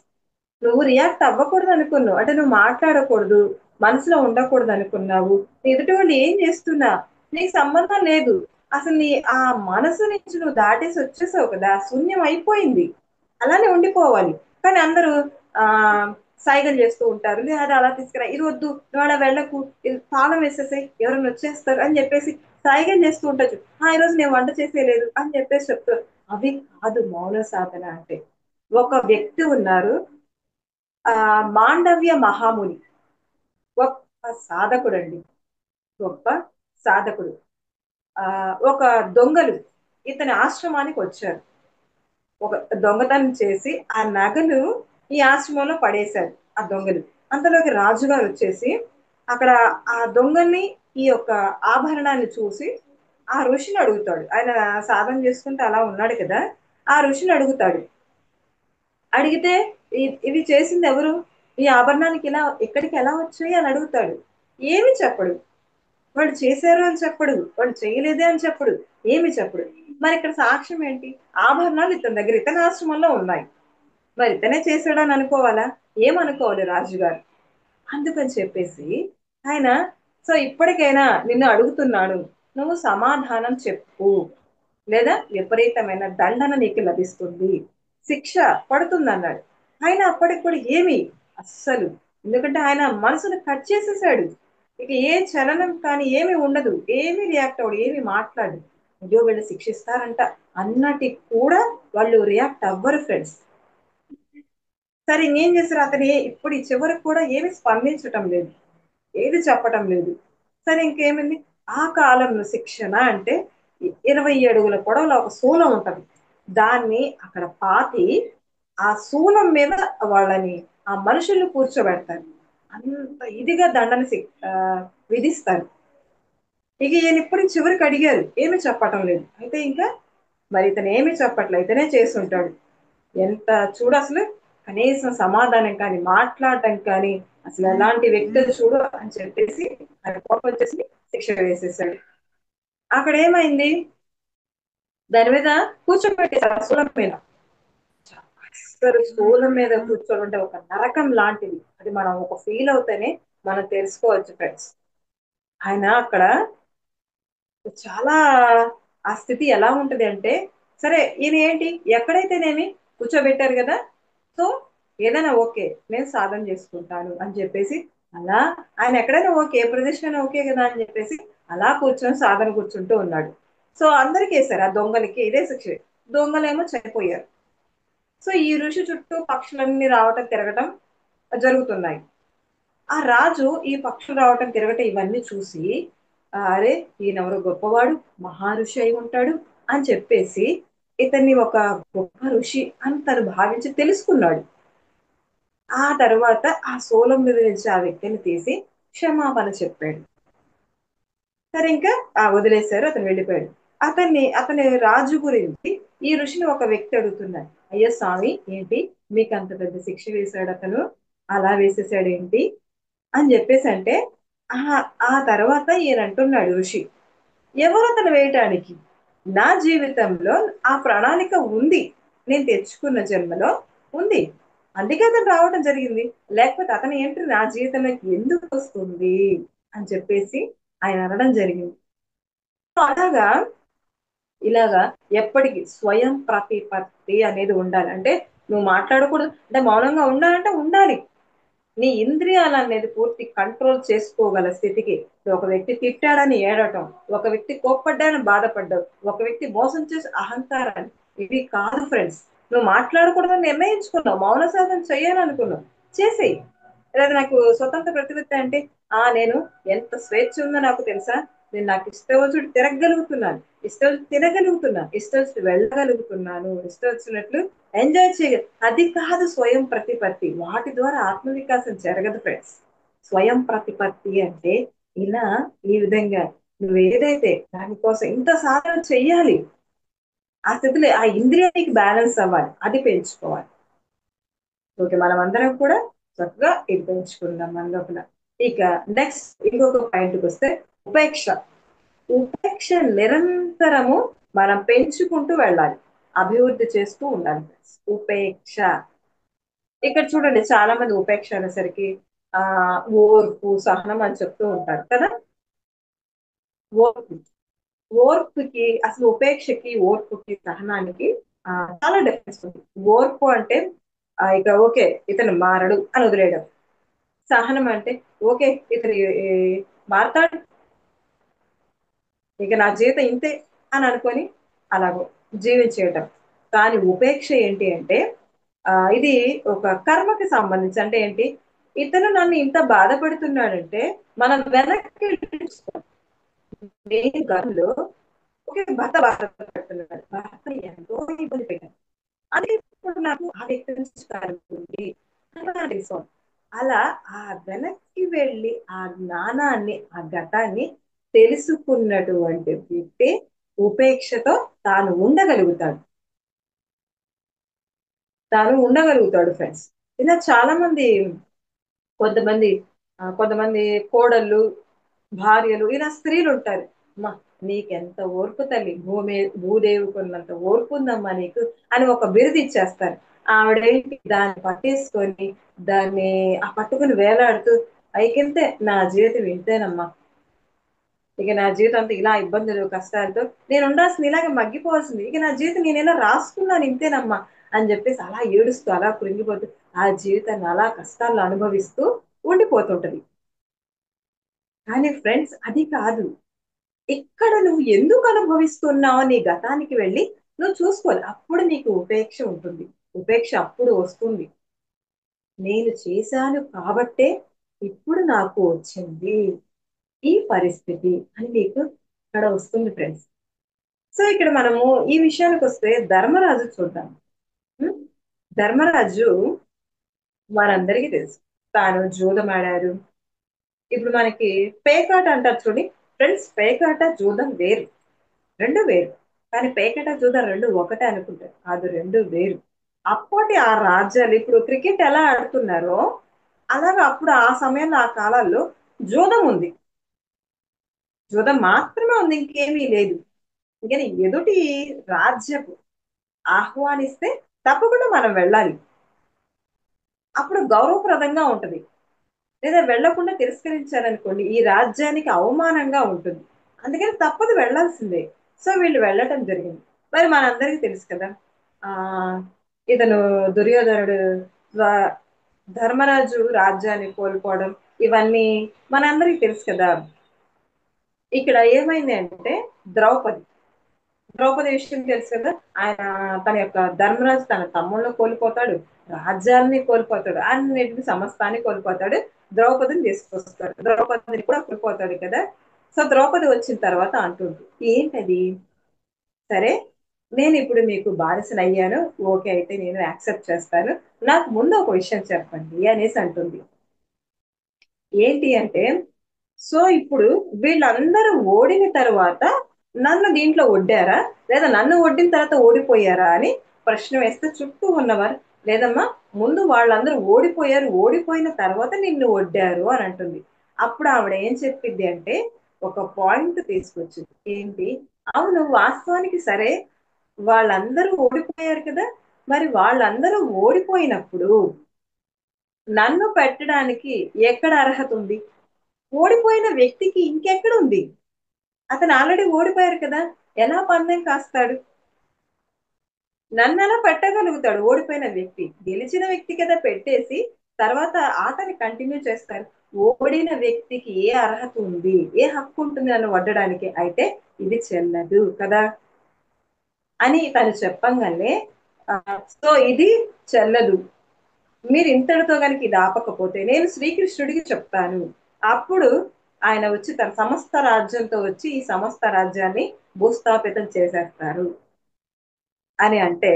నువ్వు రియాక్ట్ అవ్వకూడదు అనుకున్నావు అంటే నువ్వు మాట్లాడకూడదు, మనసులో ఉండకూడదు అనుకున్నావు, ఎదుటి వాళ్ళు ఏం చేస్తున్నా నీకు సంబంధం లేదు, అసలు నీ ఆ మనసు నుంచి నువ్వు దాటేసి వచ్చేసావు కదా, శూన్యం అయిపోయింది, అలానే ఉండిపోవాలి. కానీ అందరూ ఆ సైగలు చేస్తూ ఉంటారు, లేదా అలా తీసుకురా, ఇది వద్దు, నువ్వు అలా వెళ్ళకు, ఇది తాళం వేసేసాయి, ఎవరైనా వచ్చేస్తారు అని చెప్పేసి సైగలు చేస్తూ ఉంటారు. ఈ రోజు నేను వంట చేసేయలేదు అని చెప్పేసి చెప్తారు. అవి కాదు మౌన సాధన అంటే. ఒక వ్యక్తి ఉన్నారు, ఆ మాండవ్య మహాముని, గొప్ప సాధకుడు అండి, గొప్ప సాధకుడు. ఆ ఒక దొంగలు ఇతని ఆశ్రమానికి వచ్చారు, ఒక దొంగతనం చేసి ఆ నగలు ఈ ఆశ్రమంలో పడేశారు ఆ దొంగలు. అంతలోకి రాజుగారు వచ్చేసి అక్కడ ఆ దొంగల్ని, ఈ యొక్క ఆభరణాన్ని చూసి ఆ ఋషిని అడుగుతాడు. ఆయన సాధన చేసుకుంటూ అలా ఉన్నాడు కదా, ఆ ఋషిని అడుగుతాడు. అడిగితే ఇవి చేసింది ఎవరు, ఈ ఆభరణానికి ఇలా ఇక్కడికి ఎలా వచ్చాయి అని అడుగుతాడు. ఏమి చెప్పడు, వాళ్ళు చేశారు అని చెప్పడు, వాళ్ళు చేయలేదే అని చెప్పడు, ఏమి చెప్పడు. మరి ఇక్కడ సాక్ష్యం ఏంటి, ఆభరణాలు ఇతని దగ్గర ఇతని ఆశ్రమంలో ఉన్నాయి, మరి ఇతనే చేశాడు అని అనుకోవాలా, ఏమనుకోవాలి రాజుగారు. అందుకని చెప్పేసి ఆయన, సో ఇప్పటికైనా నిన్ను అడుగుతున్నాను, నువ్వు సమాధానం చెప్పు, లేదా విపరీతమైన దండన నీకు లభిస్తుంది, శిక్ష పడుతుంది అన్నాడు. ఆయన అప్పటికి కూడా ఏమి అస్సలు, ఎందుకంటే ఆయన మనసును కట్ చేసేసాడు, ఇక ఏ చలనం కానీ ఏమి ఉండదు, ఏమి రియాక్ట్ అవ్వడు, ఏమి మాట్లాడు. అయ్యో వీళ్ళు శిక్షిస్తారంట అన్నటి కూడా వాళ్ళు రియాక్ట్ అవ్వరు ఫ్రెండ్స్. సరే ఇంకేం చేశారు, అతను ఇప్పుడు ఈ చివరికి కూడా ఏమి స్పందించటం లేదు, ఏది చెప్పటం లేదు. సరే ఇంకేమైంది, ఆ కాలంలో శిక్షణ అంటే 20 అడుగుల పొడవులో ఒక శూలం ఉంటది, దాన్ని అక్కడ పాతి ఆ శూలం మీద వాళ్ళని, ఆ మనుషుల్ని కూర్చోబెడతారు, అంత ఇదిగా విధిస్తారు. ఇక ఈయన ఇప్పుడు చివరికి అడిగారు, ఏమి చెప్పటం లేదు. అయితే ఇంకా మరి ఇతను ఏమి చెప్పట్లే, ఇతనే చేస్తుంటాడు. ఎంత చూడు అసలు, కనీసం సమాధానం కానీ మాట్లాడటం కానీ, అసలు ఎలాంటి వ్యక్తులు చూడు అని చెప్పేసి ఆయన కోపం వచ్చేసి శిక్ష వేసేసాడు. అక్కడ ఏమైంది, దాని మీద కూర్చోబెట్టేశారు ఆ శూలం మీద. అసలు శూలం మీద కూర్చోవాలంటే ఒక నరకం లాంటిది, అది మనం ఒక ఫీల్ అవుతేనే మనం తెలుసుకోవచ్చు ఫ్రెండ్స్. ఆయన అక్కడ చాలా, ఆ స్థితి ఎలా ఉంటది అంటే, సరే ఈయన ఏంటి ఎక్కడైతేనేమి కూర్చోబెట్టారు కదా, సో ఏదైనా ఓకే నేను సాధన చేసుకుంటాను అని చెప్పేసి అలా, ఆయన ఎక్కడైనా ఓకే, ఏ ప్రదేశమైనా ఓకే కదా అని చెప్పేసి అలా కూర్చొని సాధన కూర్చుంటూ ఉన్నాడు. సో అందరికి వేశారు, ఆ దొంగలకి ఇదే శిక్ష, దొంగలేమో చనిపోయారు. సో ఈ ఋషి చుట్టూ పక్షులన్నీ రావటం తిరగటం జరుగుతున్నాయి. ఆ రాజు ఈ పక్షులు రావటం తిరగటం ఇవన్నీ చూసి, అరే ఈయనెవరో గొప్పవాడు, మహర్షి అయి ఉంటాడు అని చెప్పేసి ఇతన్ని ఒక గొప్ప ఋషి అని తను భావించి తెలుసుకున్నాడు. ఆ తర్వాత ఆ శూలం మీద నుంచి ఆ వ్యక్తిని తీసి క్షమాపణ చెప్పాడు. సరే ఇంకా వదిలేశారు, అతను వెళ్ళిపోయాడు. అతని రాజు గురించి ఈ ఋషిని ఒక వ్యక్తి అడుగుతున్నాడు, అయ్యా స్వామి ఏంటి మీకు అంత పెద్ద శిక్ష వేశాడు అతను, అలా వేసేసాడు ఏంటి అని చెప్పేసి అంటే, ఆ ఆ తర్వాత ఈయన అంటున్నాడు ఋషి, ఎవరు అతను వేయటానికి, నా జీవితంలో ఆ ప్రణాళిక ఉంది, నేను తెచ్చుకున్న జన్మలో ఉంది, అందుకే అతను రావడం జరిగింది, లేకపోతే అతని ఏంటి నా జీవితంలోకి ఎందుకు వస్తుంది అని చెప్పేసి ఆయన అనడం జరిగింది. అలాగా ఇలాగా ఎప్పటికీ స్వయం ప్రతిపత్తి అనేది ఉండాలి. అంటే నువ్వు మాట్లాడకూడదు అంటే మౌనంగా ఉండాలంటే ఉండాలి. నీ ఇంద్రియాలు అనేది పూర్తి కంట్రోల్ చేసుకోగల స్థితికి, ఒక వ్యక్తి తిట్టాడని ఏడటం, ఒక వ్యక్తి కోప్పడ్డాడని బాధపడ్డావు, ఒక వ్యక్తి మోసం చేసి అహంకారాన్ని, ఇవి కాదు ఫ్రెండ్స్. నువ్వు మాట్లాడకూడదని నిర్ణయించుకున్నావు, మౌన సాధన చేయాలనుకున్నావు, చేసేయి. లేదా నాకు స్వతంత్ర ప్రతిపత్తి అంటే, నేను ఎంత స్వేచ్ఛ ఉందో నాకు తెలుసా, నేను నాకు ఇష్టం వచ్చి తిరగగలుగుతున్నాను, ఇష్టం వచ్చి తినగలుగుతున్నాను, ఇష్టం వచ్చి వెళ్ళగలుగుతున్నాను, ఇష్టం వచ్చినట్లు ఎంజాయ్ చేయ, అది కాదు స్వయం ప్రతిపత్తి. వాటి ద్వారా ఆత్మవికాసం జరగదు ఫ్రెండ్స్. స్వయం ప్రతిపత్తి అంటే ఇలా ఈ విధంగా నువ్వు ఏదైతే దానికోసం ఇంత సాధన చెయ్యాలి, ఆ స్థితిలో ఆ ఇంద్రియానికి బ్యాలెన్స్ అవ్వాలి, అది పెంచుకోవాలి. ఓకే, మనం అందరం కూడా చక్కగా ఇది పెంచుకుందాం మన లోపల. ఇక నెక్స్ట్ ఇంకొక పాయింట్కి వస్తే ఉపేక్ష. ఉపేక్ష నిరంతరము మనం పెంచుకుంటూ వెళ్ళాలి, అభివృద్ధి చేస్తూ ఉండాలి ఫ్రెండ్స్. ఉపేక్ష, ఇక్కడ చూడండి చాలా మంది ఉపేక్ష అనేసరికి ఆ ఓర్పు సహనం అని చెప్తూ ఉంటారు కదా. ఓర్పు, ఓర్పుకి అసలు ఉపేక్షకి ఓర్పుకి సహనానికి ఆ చాలా డిఫరెన్స్ ఉంది. ఓర్పు అంటే ఇక ఓకే ఇతను మారడు అని వదిలేయడం. సహనం అంటే ఓకే ఇతను మారతాడు, ఇక నా జీవితం ఇంతే అని అనుకొని అలాగో జీవించేయటం. కానీ ఉపేక్ష ఏంటి అంటే ఇది ఒక కర్మకి సంబంధించి, అంటే ఏంటి, ఇతను నన్ను ఇంత బాధపడుతున్నాడంటే మనం వెనక్కి చూసుకోవాలి. నేను గతంలో ఒకే భర్త బాధపడుతున్నాడు, భర్త ఎంతో ఇబ్బంది పెట్టాను, అది ఇప్పుడు నాకు ఆ వ్యక్తి నుంచి కారణం తెలుసుకోవాలి. అలా ఆ వెనక్కి వెళ్ళి ఆ జ్ఞానాన్ని ఆ ఘటాన్ని తెలుసుకున్నటువంటి వ్యక్తి ఉపేక్షతో తాను ఉండగలుగుతాడు, ఫ్రెండ్స్. ఇలా చాలా మంది, కొంతమంది కొంతమంది కోడళ్ళు భార్యలు ఇలా స్త్రీలు ఉంటారు. అమ్మా నీకెంత ఓర్పు తల్లి, భూదేవికి ఉన్నంత ఓర్పు ఉందమ్మా నీకు అని ఒక బిరుదు ఇచ్చేస్తారు. ఆవిడేంటి దాన్ని పట్టేసుకొని దాన్ని పట్టుకుని వేలాడుతూ అయికింతే నా జీవితం ఇంతేనమ్మా, ఇక నా జీవితం అంతా ఇలా ఇబ్బందులు కష్టాలతో నేను ఉండాల్సింది, ఇలాగే మగ్గిపోవాల్సింది, ఇక నా జీవితం నేను ఇలా రాసుకున్నాను ఇంతేనమ్మా అని చెప్పేసి అలా ఏడుస్తూ అలా కృంగిపోతూ ఆ జీవితాన్ని అలా కష్టాలను అనుభవిస్తూ ఉండిపోతుంటది. కానీ ఫ్రెండ్స్ అది కాదు, ఇక్కడ నువ్వు ఎందుకు అనుభవిస్తున్నావు నీ గతానికి వెళ్ళి నువ్వు చూసుకోవాలి, అప్పుడు నీకు ఉపేక్ష ఉంటుంది. ఉపేక్ష అప్పుడు వస్తుంది, నేను చేశాను కాబట్టే ఇప్పుడు నాకు వచ్చింది ఈ పరిస్థితి అని నీకు ఇక్కడ వస్తుంది ఫ్రెండ్స్. సో ఇక్కడ మనము ఈ విషయానికి వస్తే ధర్మరాజు చూద్దాం. ఉం? ధర్మరాజు వారందరికీ తెలుసు, తాను జూదం ఆడారు. ఇప్పుడు మనకి పేకాట అంటారు చూడండి ఫ్రెండ్స్, పేకాట జూదం వేరు, రెండు వేరు. కానీ పేకట జూదం రెండు ఒకటే అనుకుంటారు, అది రెండు వేరు. అప్పటి ఆ రాజ్యాలు ఇప్పుడు క్రికెట్ ఎలా ఆడుతున్నారో అలాగా అప్పుడు ఆ సమయంలో ఆ కాలాల్లో జూదం ఉంది, జూదం మాత్రమే ఉంది, ఇంకేమీ లేదు. ఇంకని ఎదుటి రాజ్యపు ఆహ్వానిస్తే తప్పకుండా మనం వెళ్ళాలి, అప్పుడు గౌరవప్రదంగా ఉంటది. లేదా వెళ్లకుండా తిరస్కరించారనుకోండి ఈ రాజ్యానికి అవమానంగా ఉంటుంది, అందుకని తప్పదు వెళ్ళాల్సిందే. సో వీళ్ళు వెళ్ళటం జరిగింది. మరి మనందరికీ తెలుసు కదా, ఆ ఇతను దుర్యోధనుడు ధర్మరాజు రాజ్యాన్ని కోల్పోవడం ఇవన్నీ మనందరికీ తెలుసు కదా. ఇక్కడ ఏమైంది అంటే ద్రౌపది, విషయం తెలుసు కదా, ఆయన తన యొక్క ధర్మరాజు తన తమ్ముళ్ళను కోల్పోతాడు, రాజ్యాన్ని కోల్పోతాడు, అన్నిటిని సమస్తాన్ని కోల్పోతాడు, ద్రౌపదిని తీసుకొస్తాడు, ద్రౌపదిని కూడా కోల్పోతాడు కదా. సో ద్రౌపది వచ్చిన తర్వాత అంటుంది ఏంటది, సరే నేను ఇప్పుడు మీకు బానిసను అయ్యాను, ఓకే అయితే నేను యాక్సెప్ట్ చేస్తాను, నాకు ముందు ఒక విషయం చెప్పండి అనేసి అంటుంది. ఏంటి అంటే, సో ఇప్పుడు వీళ్ళందరూ ఓడిన తర్వాత నన్ను దీంట్లో ఒడ్డారా లేదా నన్ను ఒడ్డిన తర్వాత ఓడిపోయారా అని ప్రశ్న వేస్తే చుట్టూ ఉన్నవారు లేదమ్మా ముందు వాళ్ళందరూ ఓడిపోయారు, ఓడిపోయిన తర్వాత నిన్ను ఒడ్డారు అని అంటుంది. అప్పుడు ఆవిడ ఏం చెప్పింది అంటే ఒక పాయింట్ తీసుకొచ్చింది. ఏంటి? అవును, వాస్తవానికి సరే, వాళ్ళందరూ ఓడిపోయారు కదా, మరి వాళ్ళందరూ ఓడిపోయినప్పుడు నన్ను పెట్టడానికి ఎక్కడ అర్హత ఉంది? ఓడిపోయిన వ్యక్తికి ఇంకెక్కడ ఉంది? అతను ఆల్రెడీ ఓడిపోయారు కదా, ఎలా పందెం కాస్తాడు? నన్నెలా పెట్టగలుగుతాడు ఓడిపోయిన వ్యక్తి? గెలిచిన వ్యక్తి కదా పెట్టేసి తర్వాత ఆటని కంటిన్యూ చేస్తారు. ఓడిన వ్యక్తికి ఏ అర్హత ఉంది, ఏ హక్కు ఉంటుంది నన్ను వడ్డడానికి? అయితే ఇది చెల్లదు కదా అని తను చెప్పంగానే సో ఇది చెల్లదు, మీరు ఇంతటితో కనుక ఇది ఆపకపోతే నేను శ్రీకృష్ణుడికి చెప్తాను, అప్పుడు ఆయన వచ్చి తన సమస్త రాజ్యంతో వచ్చి ఈ సమస్త రాజ్యాన్ని భూస్థాపితం చేసేస్తారు అని అంటే,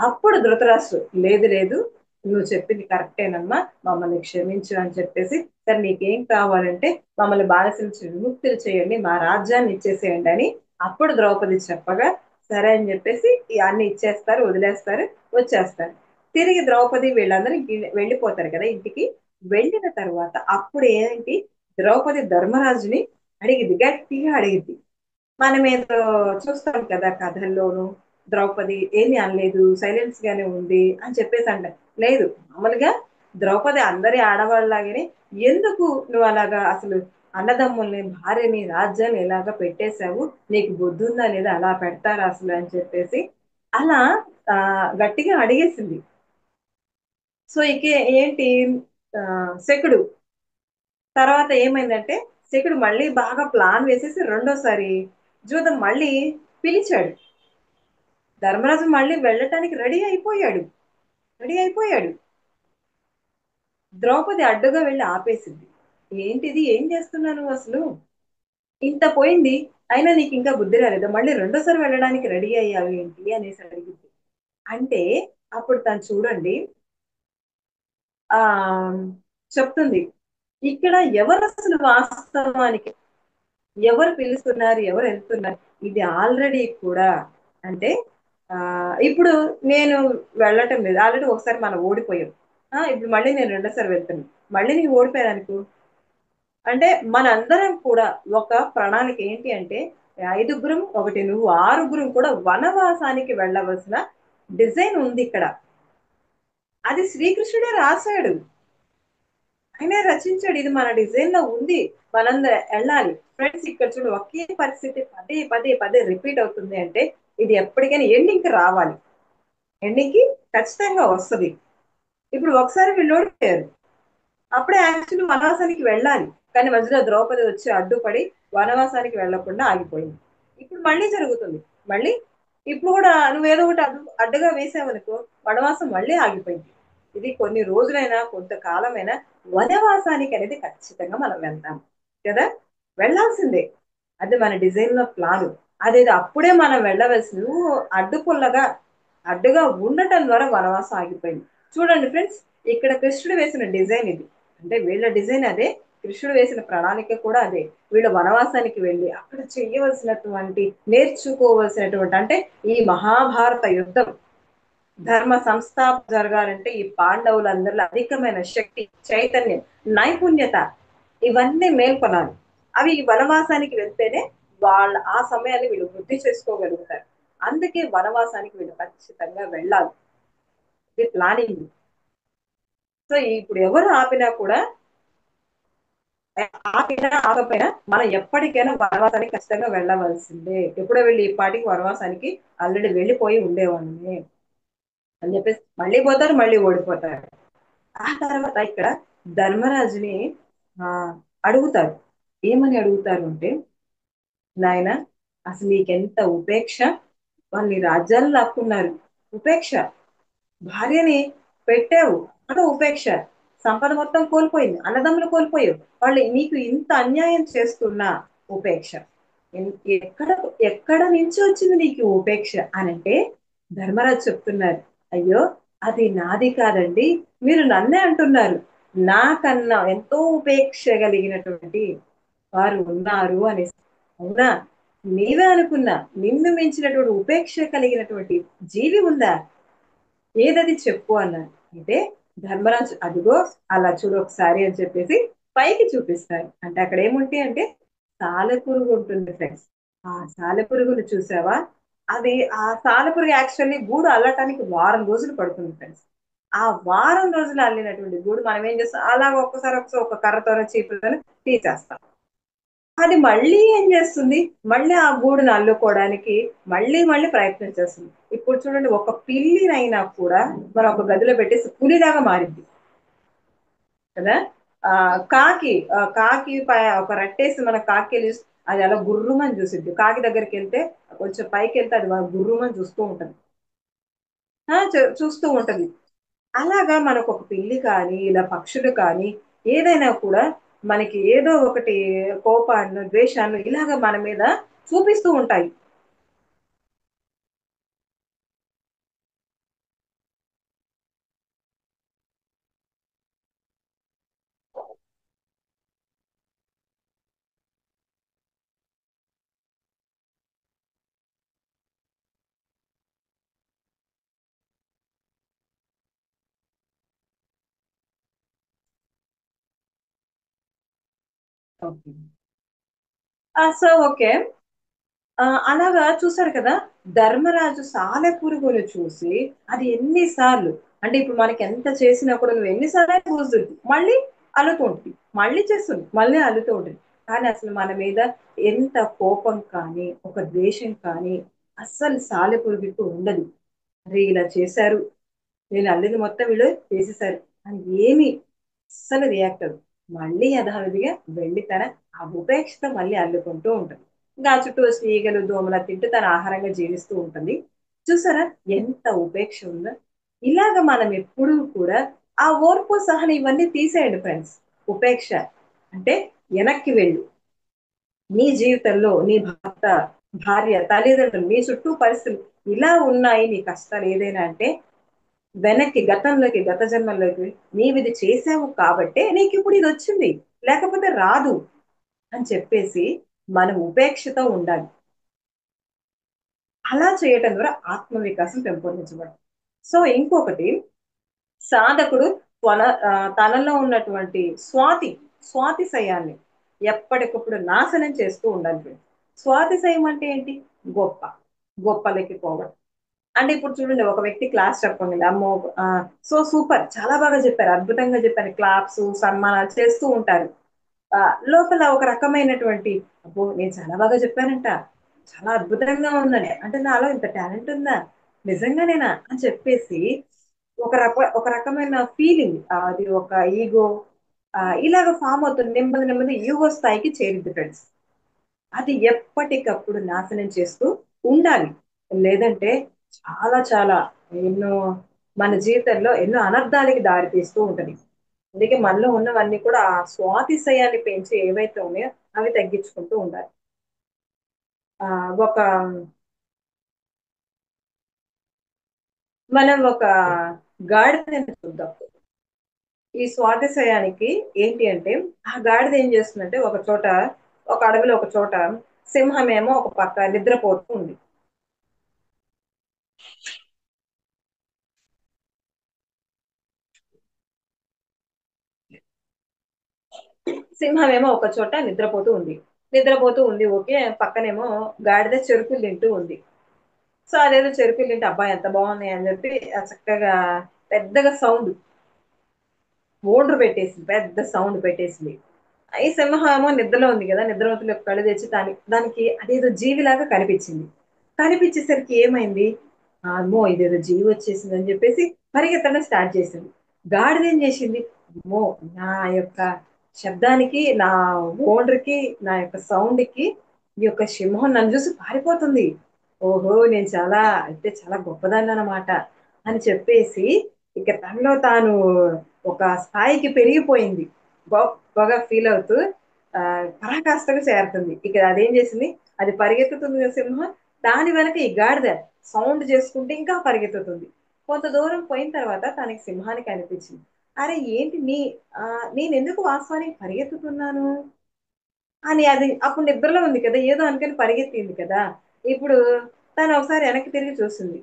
అప్పుడు ధృతరాష్ట్రుడు లేదు లేదు, నువ్వు చెప్పింది కరెక్టేనమ్మా, మమ్మల్ని క్షమించు అని చెప్పేసి, సరే నీకేం కావాలంటే మమ్మల్ని బానిసల నుంచి విముక్తులు చేయండి, మా రాజ్యాన్ని ఇచ్చేసేయండి అని అప్పుడు ద్రౌపది చెప్పగా సరే అని చెప్పేసి అన్ని ఇచ్చేస్తారు, వదిలేస్తారు, వచ్చేస్తారు. తిరిగి ద్రౌపది వీళ్ళందరూ వెళ్ళిపోతారు కదా ఇంటికి. వెళ్ళిన తర్వాత అప్పుడు ఏంటి, ద్రౌపది ధర్మరాజుని అడిగింది, గట్టిగా అడిగింది. మనం ఏదో చూస్తాం కదా కథల్లోను, ద్రౌపది ఏమీ అనలేదు, సైలెన్స్ గానే ఉంది అని చెప్పేసి అంట. లేదు, మామూలుగా ద్రౌపది అందరి ఆడవాళ్ళలాగానే ఎందుకు నువ్వు అలాగా అసలు అన్నదమ్ముల్ని, భార్యని, రాజ్యాన్ని ఇలాగా పెట్టేశావు, నీకు బుద్ధి ఉందా లేదా, అలా పెడతారా అసలు అని చెప్పేసి అలా గట్టిగా అడిగేసింది. సో ఇక ఏంటి, శకుడు తర్వాత ఏమైందంటే, శకుడు మళ్ళీ బాగా ప్లాన్ వేసేసి రెండోసారి జూదం మళ్ళీ పిలిచాడు. ధర్మరాజు మళ్ళీ వెళ్ళటానికి రెడీ అయిపోయాడు. ద్రౌపది అడ్డుగా వెళ్ళి ఆపేసింది. ఏంటిది, ఏం చేస్తున్నావు నువ్వు అసలు, ఇంత పోయింది, అయినా నీకు ఇంకా బుద్ధి రాలేదు, మళ్ళీ రెండోసారి వెళ్ళడానికి రెడీ అయ్యావు ఏంటి అనేసి అడిగింది. అంటే అప్పుడు తను చూడండి, ఆ చెప్తుంది, ఇక్కడ ఎవరు అసలు వాస్తవానికి ఎవరు పిలుస్తున్నారు, ఎవరు వెళ్తున్నారు, ఇది ఆల్రెడీ కూడా అంటే ఆ ఇప్పుడు నేను వెళ్ళటం లేదు, ఆల్రెడీ ఒకసారి మనం ఓడిపోయాం. ఇప్పుడు మళ్ళీ నేను రెండోసారి వెళ్తున్నాను, మళ్ళీ నీకు ఓడిపోయాను అనుకో, అంటే మనందరం కూడా ఒక ప్రణాళిక ఏంటి అంటే, ఐదుగురం ఒకటి నువ్వు ఆరుగురం కూడా వనవాసానికి వెళ్ళవలసిన డిజైన్ ఉంది ఇక్కడ. అది శ్రీకృష్ణుడే రాశాడు, ఆయనే రచించాడు, ఇది మన డిజైన్ లో ఉంది, మనందరం వెళ్ళాలి. ఫ్రెండ్స్ ఇక్కడ చూడు, ఒకే పరిస్థితి పదే పదే పదే రిపీట్ అవుతుంది అంటే ఇది ఎప్పటికైనా ఎండింగ్ రావాలి, ఎండింగ్ కి ఖచ్చితంగా వస్తుంది. ఇప్పుడు ఒకసారి వీళ్ళు ఓడిపోయారు, అప్పుడే యాక్చువల్లీ వనవాసానికి వెళ్ళాలి, కానీ మధ్యలో ద్రౌపది వచ్చి అడ్డుపడి వనవాసానికి వెళ్లకుండా ఆగిపోయింది. ఇప్పుడు మళ్ళీ జరుగుతుంది, మళ్ళీ ఇప్పుడు కూడా నువ్వేదో ఒకటి అడ్డుగా వేసావనుకో, వనవాసం మళ్ళీ ఆగిపోయింది. ఇది కొన్ని రోజులైనా కొంతకాలమైనా వనవాసానికి అనేది ఖచ్చితంగా మనం వెళ్తాం కదా, వెళ్ళాల్సిందే. అది మన డిజైన్ లో ప్లాన్. అదేదో అప్పుడే మనం వెళ్ళవలసింది, అడ్డుగా ఉండటం ద్వారా వనవాసం ఆగిపోయింది. చూడండి ఫ్రెండ్స్, ఇక్కడ కృష్ణుడు వేసిన డిజైన్ ఇది, అంటే వీళ్ళ డిజైన్ అదే, కృష్ణుడు వేసిన ప్రణాళిక కూడా అదే. వీళ్ళు వనవాసానికి వెళ్ళి అక్కడ చేయవలసినటువంటి, నేర్చుకోవలసినటువంటి, అంటే ఈ మహాభారత యుద్ధం ధర్మ సంస్థాపన జరగాలంటే ఈ పాండవులందరిలో అధికమైన శక్తి, చైతన్యం, నైపుణ్యత ఇవన్నీ మేల్కొనాలి. అవి ఈ వనవాసానికి వెళ్తేనే వాళ్ళ ఆ సమయాన్ని వీళ్ళు వృద్ధి చేసుకోగలుగుతారు. అందుకే వనవాసానికి వీళ్ళు ఖచ్చితంగా వెళ్ళాలి, ఇది ప్లానింగ్. సో ఇప్పుడు ఎవరు ఆపినా కూడా, ఆపినా ఆపకపోయినా మనం ఎప్పటికైనా వనవాసానికి ఖచ్చితంగా వెళ్ళవలసిందే. ఎప్పుడో వెళ్ళి ఈ పాటికి వనవాసానికి ఆల్రెడీ వెళ్ళిపోయి ఉండేవాడిని అని చెప్పేసి మళ్ళీ పోతారు, మళ్ళీ ఓడిపోతారు. ఆ తర్వాత ఇక్కడ ధర్మరాజుని ఆ అడుగుతారు, ఏమని అడుగుతారు అంటే, నాయన అసలు నీకెంత ఉపేక్ష, వాళ్ళు నీ రాజ్యాలు లాక్కున్నారు, ఉపేక్ష, భార్యని పెట్టావు అక్కడ ఉపేక్ష, సంపద మొత్తం కోల్పోయింది, అన్నదమ్ములు కోల్పోయావు, వాళ్ళు నీకు ఇంత అన్యాయం చేస్తున్నా ఉపేక్ష, ఎక్కడ ఎక్కడ నుంచి వచ్చింది నీకు ఉపేక్ష అని అంటే, ధర్మరాజు చెప్తున్నారు, అయ్యో అది నాది కాదండి, మీరు నన్నే అంటున్నారు, నాకన్నా ఎంతో ఉపేక్ష కలిగినటువంటి వారు ఉన్నారు అనేసి. అవునా, నీవే అనుకున్నా నిన్ను మించినటువంటి ఉపేక్ష కలిగినటువంటి జీవి ఉందా? ఏదది చెప్పు అన్నాడు. అంటే ధర్మరాజు అదిగో అలా చూడు ఒకసారి అని చెప్పేసి పైకి చూపిస్తారు. అంటే అక్కడ ఏముంటాయి అంటే సాలెపురుగు ఉంటుంది ఫ్రెండ్స్. ఆ సాలెపురుగును చూసావా? అది ఆ సాలెపురుగు యాక్చువల్లీ గూడు అల్లటానికి వారం రోజులు పడుతుంది ఫ్రెండ్స్. ఆ వారం రోజులు అల్లినటువంటి గూడు మనం ఏం చేస్తాం అలాగ ఒక్కసారి ఒక కర్రతోనో చీపురుతోనో తీసేస్తాం. అది మళ్ళీ ఏం చేస్తుంది? మళ్ళీ ఆ గూడుని అల్లుకోవడానికి మళ్ళీ ప్రయత్నం చేస్తుంది. ఇప్పుడు చూడండి ఒక పిల్లినైనా కూడా మనం ఒక గదిలో పెట్టేసి పులిలాగా మారిద్ది కదా! కాకి ఒక రెట్టేసి మన కాకి అది అలా గుర్రుమని చూసిద్ది. కాకి దగ్గరికెళ్తే కొంచెం పైకెళ్తే అది గుర్రుమని చూస్తూ ఉంటది. చూస్తూ ఉంటది. అలాగా మనకొక పిల్లి కానీ, ఇలా పక్షులు కానీ ఏదైనా కూడా మనకి ఏదో ఒకటి కోపాన్నో, ద్వేషాన్నో ఇలాగ మన మీద చూపిస్తూ ఉంటాయి. ఓకే. ఓకే. అలాగా చూసారు కదా! ధర్మరాజు సాలెపురుగును చూసి అది ఎన్ని సార్లు అంటే ఇప్పుడు మనకి ఎంత చేసినా కూడా నువ్వు ఎన్ని సార్లు కూసుద్ది. మళ్ళీ అలుతూ ఉంటుంది. మళ్ళీ చేస్తుంది. మళ్ళీ అలుతూ ఉంటుంది. కానీ అసలు మన మీద ఎంత కోపం కానీ, ఒక ద్వేషం కానీ అస్సలు సాలెపురుగుకి ఉండదు. అరే! ఇలా చేశారు. నేను అల్లింది మొత్తం వీళ్ళు చేసేసారు అని ఏమి అస్సలు రియాక్ట్ అవ్వదు. మళ్ళీ యథావిధిగా వెళ్లి తన ఆ ఉపేక్షతో మళ్ళీ అల్లుకుంటూ ఉంటుంది. ఇంకా ఆ చుట్టూ వచ్చి ఈగలు, దోమల తింటూ తన ఆహారంగా జీవిస్తూ ఉంటుంది. చూసారా ఎంత ఉపేక్ష ఉందో? ఇలాగ మనం ఎప్పుడూ కూడా ఆ ఓర్పు, సహనం ఇవన్నీ తీసేయండి ఫ్రెండ్స్. ఉపేక్ష అంటే వెనక్కి వెళ్ళు. నీ జీవితంలో నీ భర్త, భార్య, తల్లిదండ్రులు, నీ చుట్టూ పరిస్థితులు ఇలా ఉన్నాయి నీ కష్టాలు ఏదైనా అంటే వెనక్కి గతంలోకి గత జన్మల్లోకి నీవిది చేసావు కాబట్టే నీకిప్పుడు ఇది వచ్చింది లేకపోతే రాదు అని చెప్పేసి మనం ఉపేక్షతో ఉండాలి. అలా చేయటం ద్వారా ఆత్మవికాసం పెంపొందించబడుతుంది. సో ఇంకొకటి సాధకుడు తనలో ఉన్నటువంటి స్వాతిశయాన్ని ఎప్పటికప్పుడు నాశనం చేస్తూ ఉండాలి. స్వాతిశయం అంటే ఏంటి? గొప్ప గొప్పలకి పోవడం. అంటే ఇప్పుడు చూడండి ఒక వ్యక్తి క్లాస్ చెప్పండి అమ్మో సూపర్ చాలా బాగా చెప్పారు అద్భుతంగా చెప్పారు క్లాప్స్ సన్మానాలు చేస్తూ ఉంటారు. ఆ లోపల ఒక రకమైనటువంటి అబ్బో నేను చాలా బాగా చెప్పానంట చాలా అద్భుతంగా ఉందండి అంటే నాలో ఇంత టాలెంట్ ఉందా నిజంగానేనా అని చెప్పేసి ఒక రకమైన ఫీలింగ్ అది ఒక ఈగో ఇలాగ ఫామ్ అవుతుంది నెమ్మది ఈగో స్థాయికి చేరింది ఫ్రెండ్స్. అది ఎప్పటికప్పుడు నాశనం చేస్తూ ఉండాలి. లేదంటే చాలా ఎన్నో మన జీవితంలో ఎన్నో అనర్థాలకి దారితీస్తూ ఉంటది. అందుకే మనలో ఉన్నవన్నీ కూడా ఆ స్వాతిశయాన్ని పెంచి ఏవైతే ఉన్నాయో అవి తగ్గించుకుంటూ ఉండాలి. ఒక మనం ఒక గాడిదని చూద్దాం. ఈ స్వాతిశయానికి ఏంటి అంటే ఆ గాడిద ఏం చేస్తుందంటే ఒక అడవిలో ఒక చోట సింహమేమో ఒక పక్క నిద్రపోతూ ఉంది. సింహమేమో ఒక చోట నిద్రపోతూ ఉంది ఓకే పక్కనేమో గాడిద చెరుకులు తింటూ ఉంది. సో అదేదో చెరుకులు తింటే అబ్బాయి ఎంత బాగున్నాయి అని చెప్పి చక్కగా పెద్దగా సౌండ్ ఓండ్రు పెట్టేసింది పెద్ద సౌండ్ పెట్టేసింది. ఈ సింహం ఏమో నిద్రలో ఉంది కదా నిద్రమత్తులో కళ్ళు తెచ్చి దానికి అదేదో జీవిలాగా కనిపించింది. కనిపించేసరికి ఏమైంది అమ్మో ఇదేదో జీవి వచ్చేసింది అని చెప్పేసి పరిగెత్తడం స్టార్ట్ చేసింది. గాడిద ఏం చేసింది అమ్మో నా యొక్క శబ్దానికి నా ఓండ్రికి నా యొక్క సౌండ్ కి ఈ యొక్క సింహం నన్ను చూసి పారిపోతుంది. ఓహో నేను చాలా గొప్పదాన్ని అన్నమాట అని చెప్పేసి ఇక తనలో తాను ఒక స్థాయికి పెరిగిపోయింది. గొప్పగా ఫీల్ అవుతూ పరాకాష్ఠకు చేరుతుంది. ఇక అదేం చేసింది అది పరిగెత్తుతుంది కదా సింహం దాని వెనక ఈ గాడిద సౌండ్ చేసుకుంటే ఇంకా పరిగెత్తుతుంది. కొంత దూరం పోయిన తర్వాత తనకి సింహానికి అనిపించింది అరే ఏంటి నేను ఎందుకు వాస్తవానికి పరిగెత్తుతున్నాను అని అది అప్పుడు నిద్రలో ఉంది కదా, ఏదో అనుకుని పరిగెత్తింది కదా. ఇప్పుడు తను ఒకసారి వెనక్కి తిరిగి చూసింది.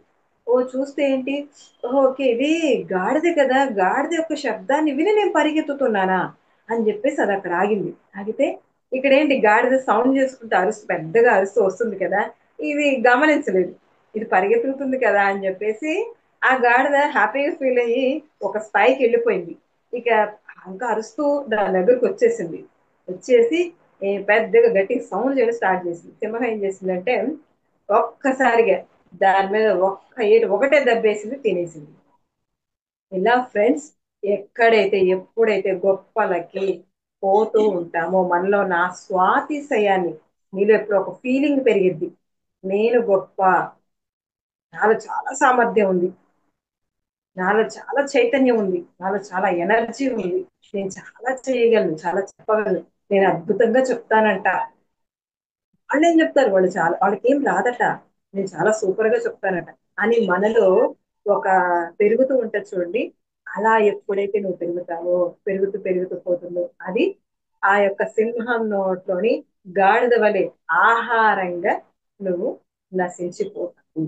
ఓ చూస్తే ఏంటి, ఓహో ఓకే ఇది గాడిద కదా, గాడిద యొక్క శబ్దాన్ని విని నేను పరిగెత్తుతున్నానా అని చెప్పేసి అది అక్కడ ఆగింది. ఆగితే ఇక్కడ ఏంటి గాడిద సౌండ్ చేసుకుంటూ అరుస్తూ పెద్దగా అరుస్తూ వస్తుంది కదా, ఇది గమనించలేదు. ఇది పరిగెత్తుతుంది కదా అని చెప్పేసి ఆ గాడిద హ్యాపీగా ఫీల్ అయ్యి ఒక స్థాయికి వెళ్ళిపోయింది. ఇక ఇంకా అరుస్తూ దాని దగ్గరకు వచ్చేసింది. వచ్చేసి పెద్దగా గట్టి సౌండ్ చేయడం స్టార్ట్ చేసింది. సింహం ఏం చేసిందంటే ఒక్కసారిగా దాని మీద ఒక్క ఏటు ఒకటే దెబ్బేసింది, తినేసింది. ఇలా ఫ్రెండ్స్, ఎక్కడైతే ఎప్పుడైతే గొప్పలకి పోతూ ఉంటామో మనలో నా స్వాతిశయాన్ని, నీలో ఎప్పుడు ఒక ఫీలింగ్ పెరిగిద్ది. నేను గొప్ప, నాలో చాలా సామర్థ్యం ఉంది, నాలో చాలా చైతన్యం ఉంది, నాలో చాలా ఎనర్జీ ఉంది, నేను చాలా చేయగలను, చాలా చెప్పగలను, నేను అద్భుతంగా చెప్తానంట. వాళ్ళు ఏం చెప్తారు, వాళ్ళు చాలా వాళ్ళకి ఏం రాదట, నేను చాలా సూపర్ గా చెప్తానట అని మనలో ఒక పెరుగుతూ ఉంటుంది చూడండి. అలా ఎప్పుడైతే నువ్వు పెరుగుతావో, పెరుగుతూ పెరుగుతూ పోతుందో అది ఆ యొక్క సింహం నోట్లోని గాడిద వలె ఆహారంగా నువ్వు నశించిపోతావు.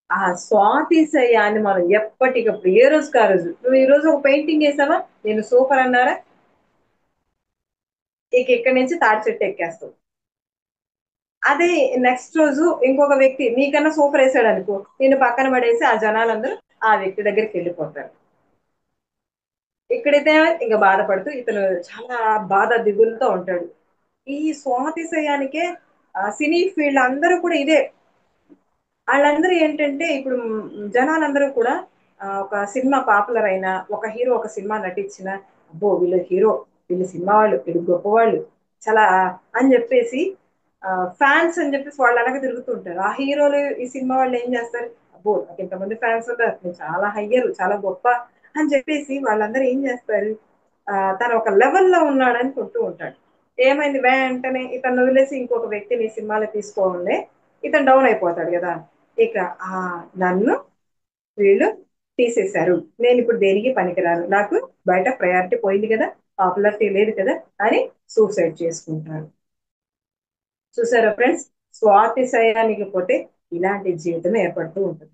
ఆ స్వాతిశయాన్ని మనం ఎప్పటికప్పుడు ఏ రోజుకి ఆ రోజు, నువ్వు ఈ రోజు ఒక పెయింటింగ్ వేసావా, నేను సూపర్ అన్నారా, ఇక ఇక్కడి నుంచి తాడి చెట్టు ఎక్కేస్తావు. అదే నెక్స్ట్ రోజు ఇంకొక వ్యక్తి నీకన్నా సూపర్ వేసాడు అనుకో, నేను పక్కన పడేసి ఆ జనాలందరూ ఆ వ్యక్తి దగ్గరికి వెళ్ళిపోతారు. ఇక్కడైతే ఇంకా బాధపడుతూ ఇతను చాలా బాధ దిగులతో ఉంటాడు. ఈ స్వాతిశయానికే సినీ ఫీల్డ్ అందరూ కూడా ఇదే. వాళ్ళందరూ ఏంటంటే ఇప్పుడు జనాలందరూ కూడా ఒక సినిమా పాపులర్ అయినా, ఒక హీరో ఒక సినిమా నటించిన, అబ్బో వీళ్ళు హీరో, వీళ్ళు సినిమా వాళ్ళు, వీళ్ళు గొప్పవాళ్ళు, చాలా అని చెప్పేసి ఫ్యాన్స్ అని చెప్పేసి వాళ్ళు అలాగే తిరుగుతూ ఉంటారు. ఆ హీరోలు ఈ సినిమా వాళ్ళు ఏం చేస్తారు, అబ్బో నాకు ఇంతమంది ఫ్యాన్స్ ఉన్నారు, నేను చాలా హయ్యర్, చాలా గొప్ప అని చెప్పేసి వాళ్ళందరూ ఏం చేస్తారు, తను ఒక లెవెల్లో ఉన్నాడని కొంటూ ఉంటాడు. ఏమైంది వెంటనే ఇతను వదిలేసి ఇంకొక వ్యక్తిని సినిమాలో తీసుకోవాలి, ఇతను డౌన్ అయిపోతాడు కదా. ఇక ఆ నన్ను వీళ్ళు తీసేశారు, నేను ఇప్పుడు దేనికి పనికిరాను, నాకు బయట ప్రయారిటీ పోయింది కదా, పాపులారిటీ లేదు కదా అని సూసైడ్ చేసుకుంటారు. చూసారా ఫ్రెండ్స్, స్వాతిశయానికి పోతే ఇలాంటి జీవితం ఏర్పడుతూ ఉంటుంది.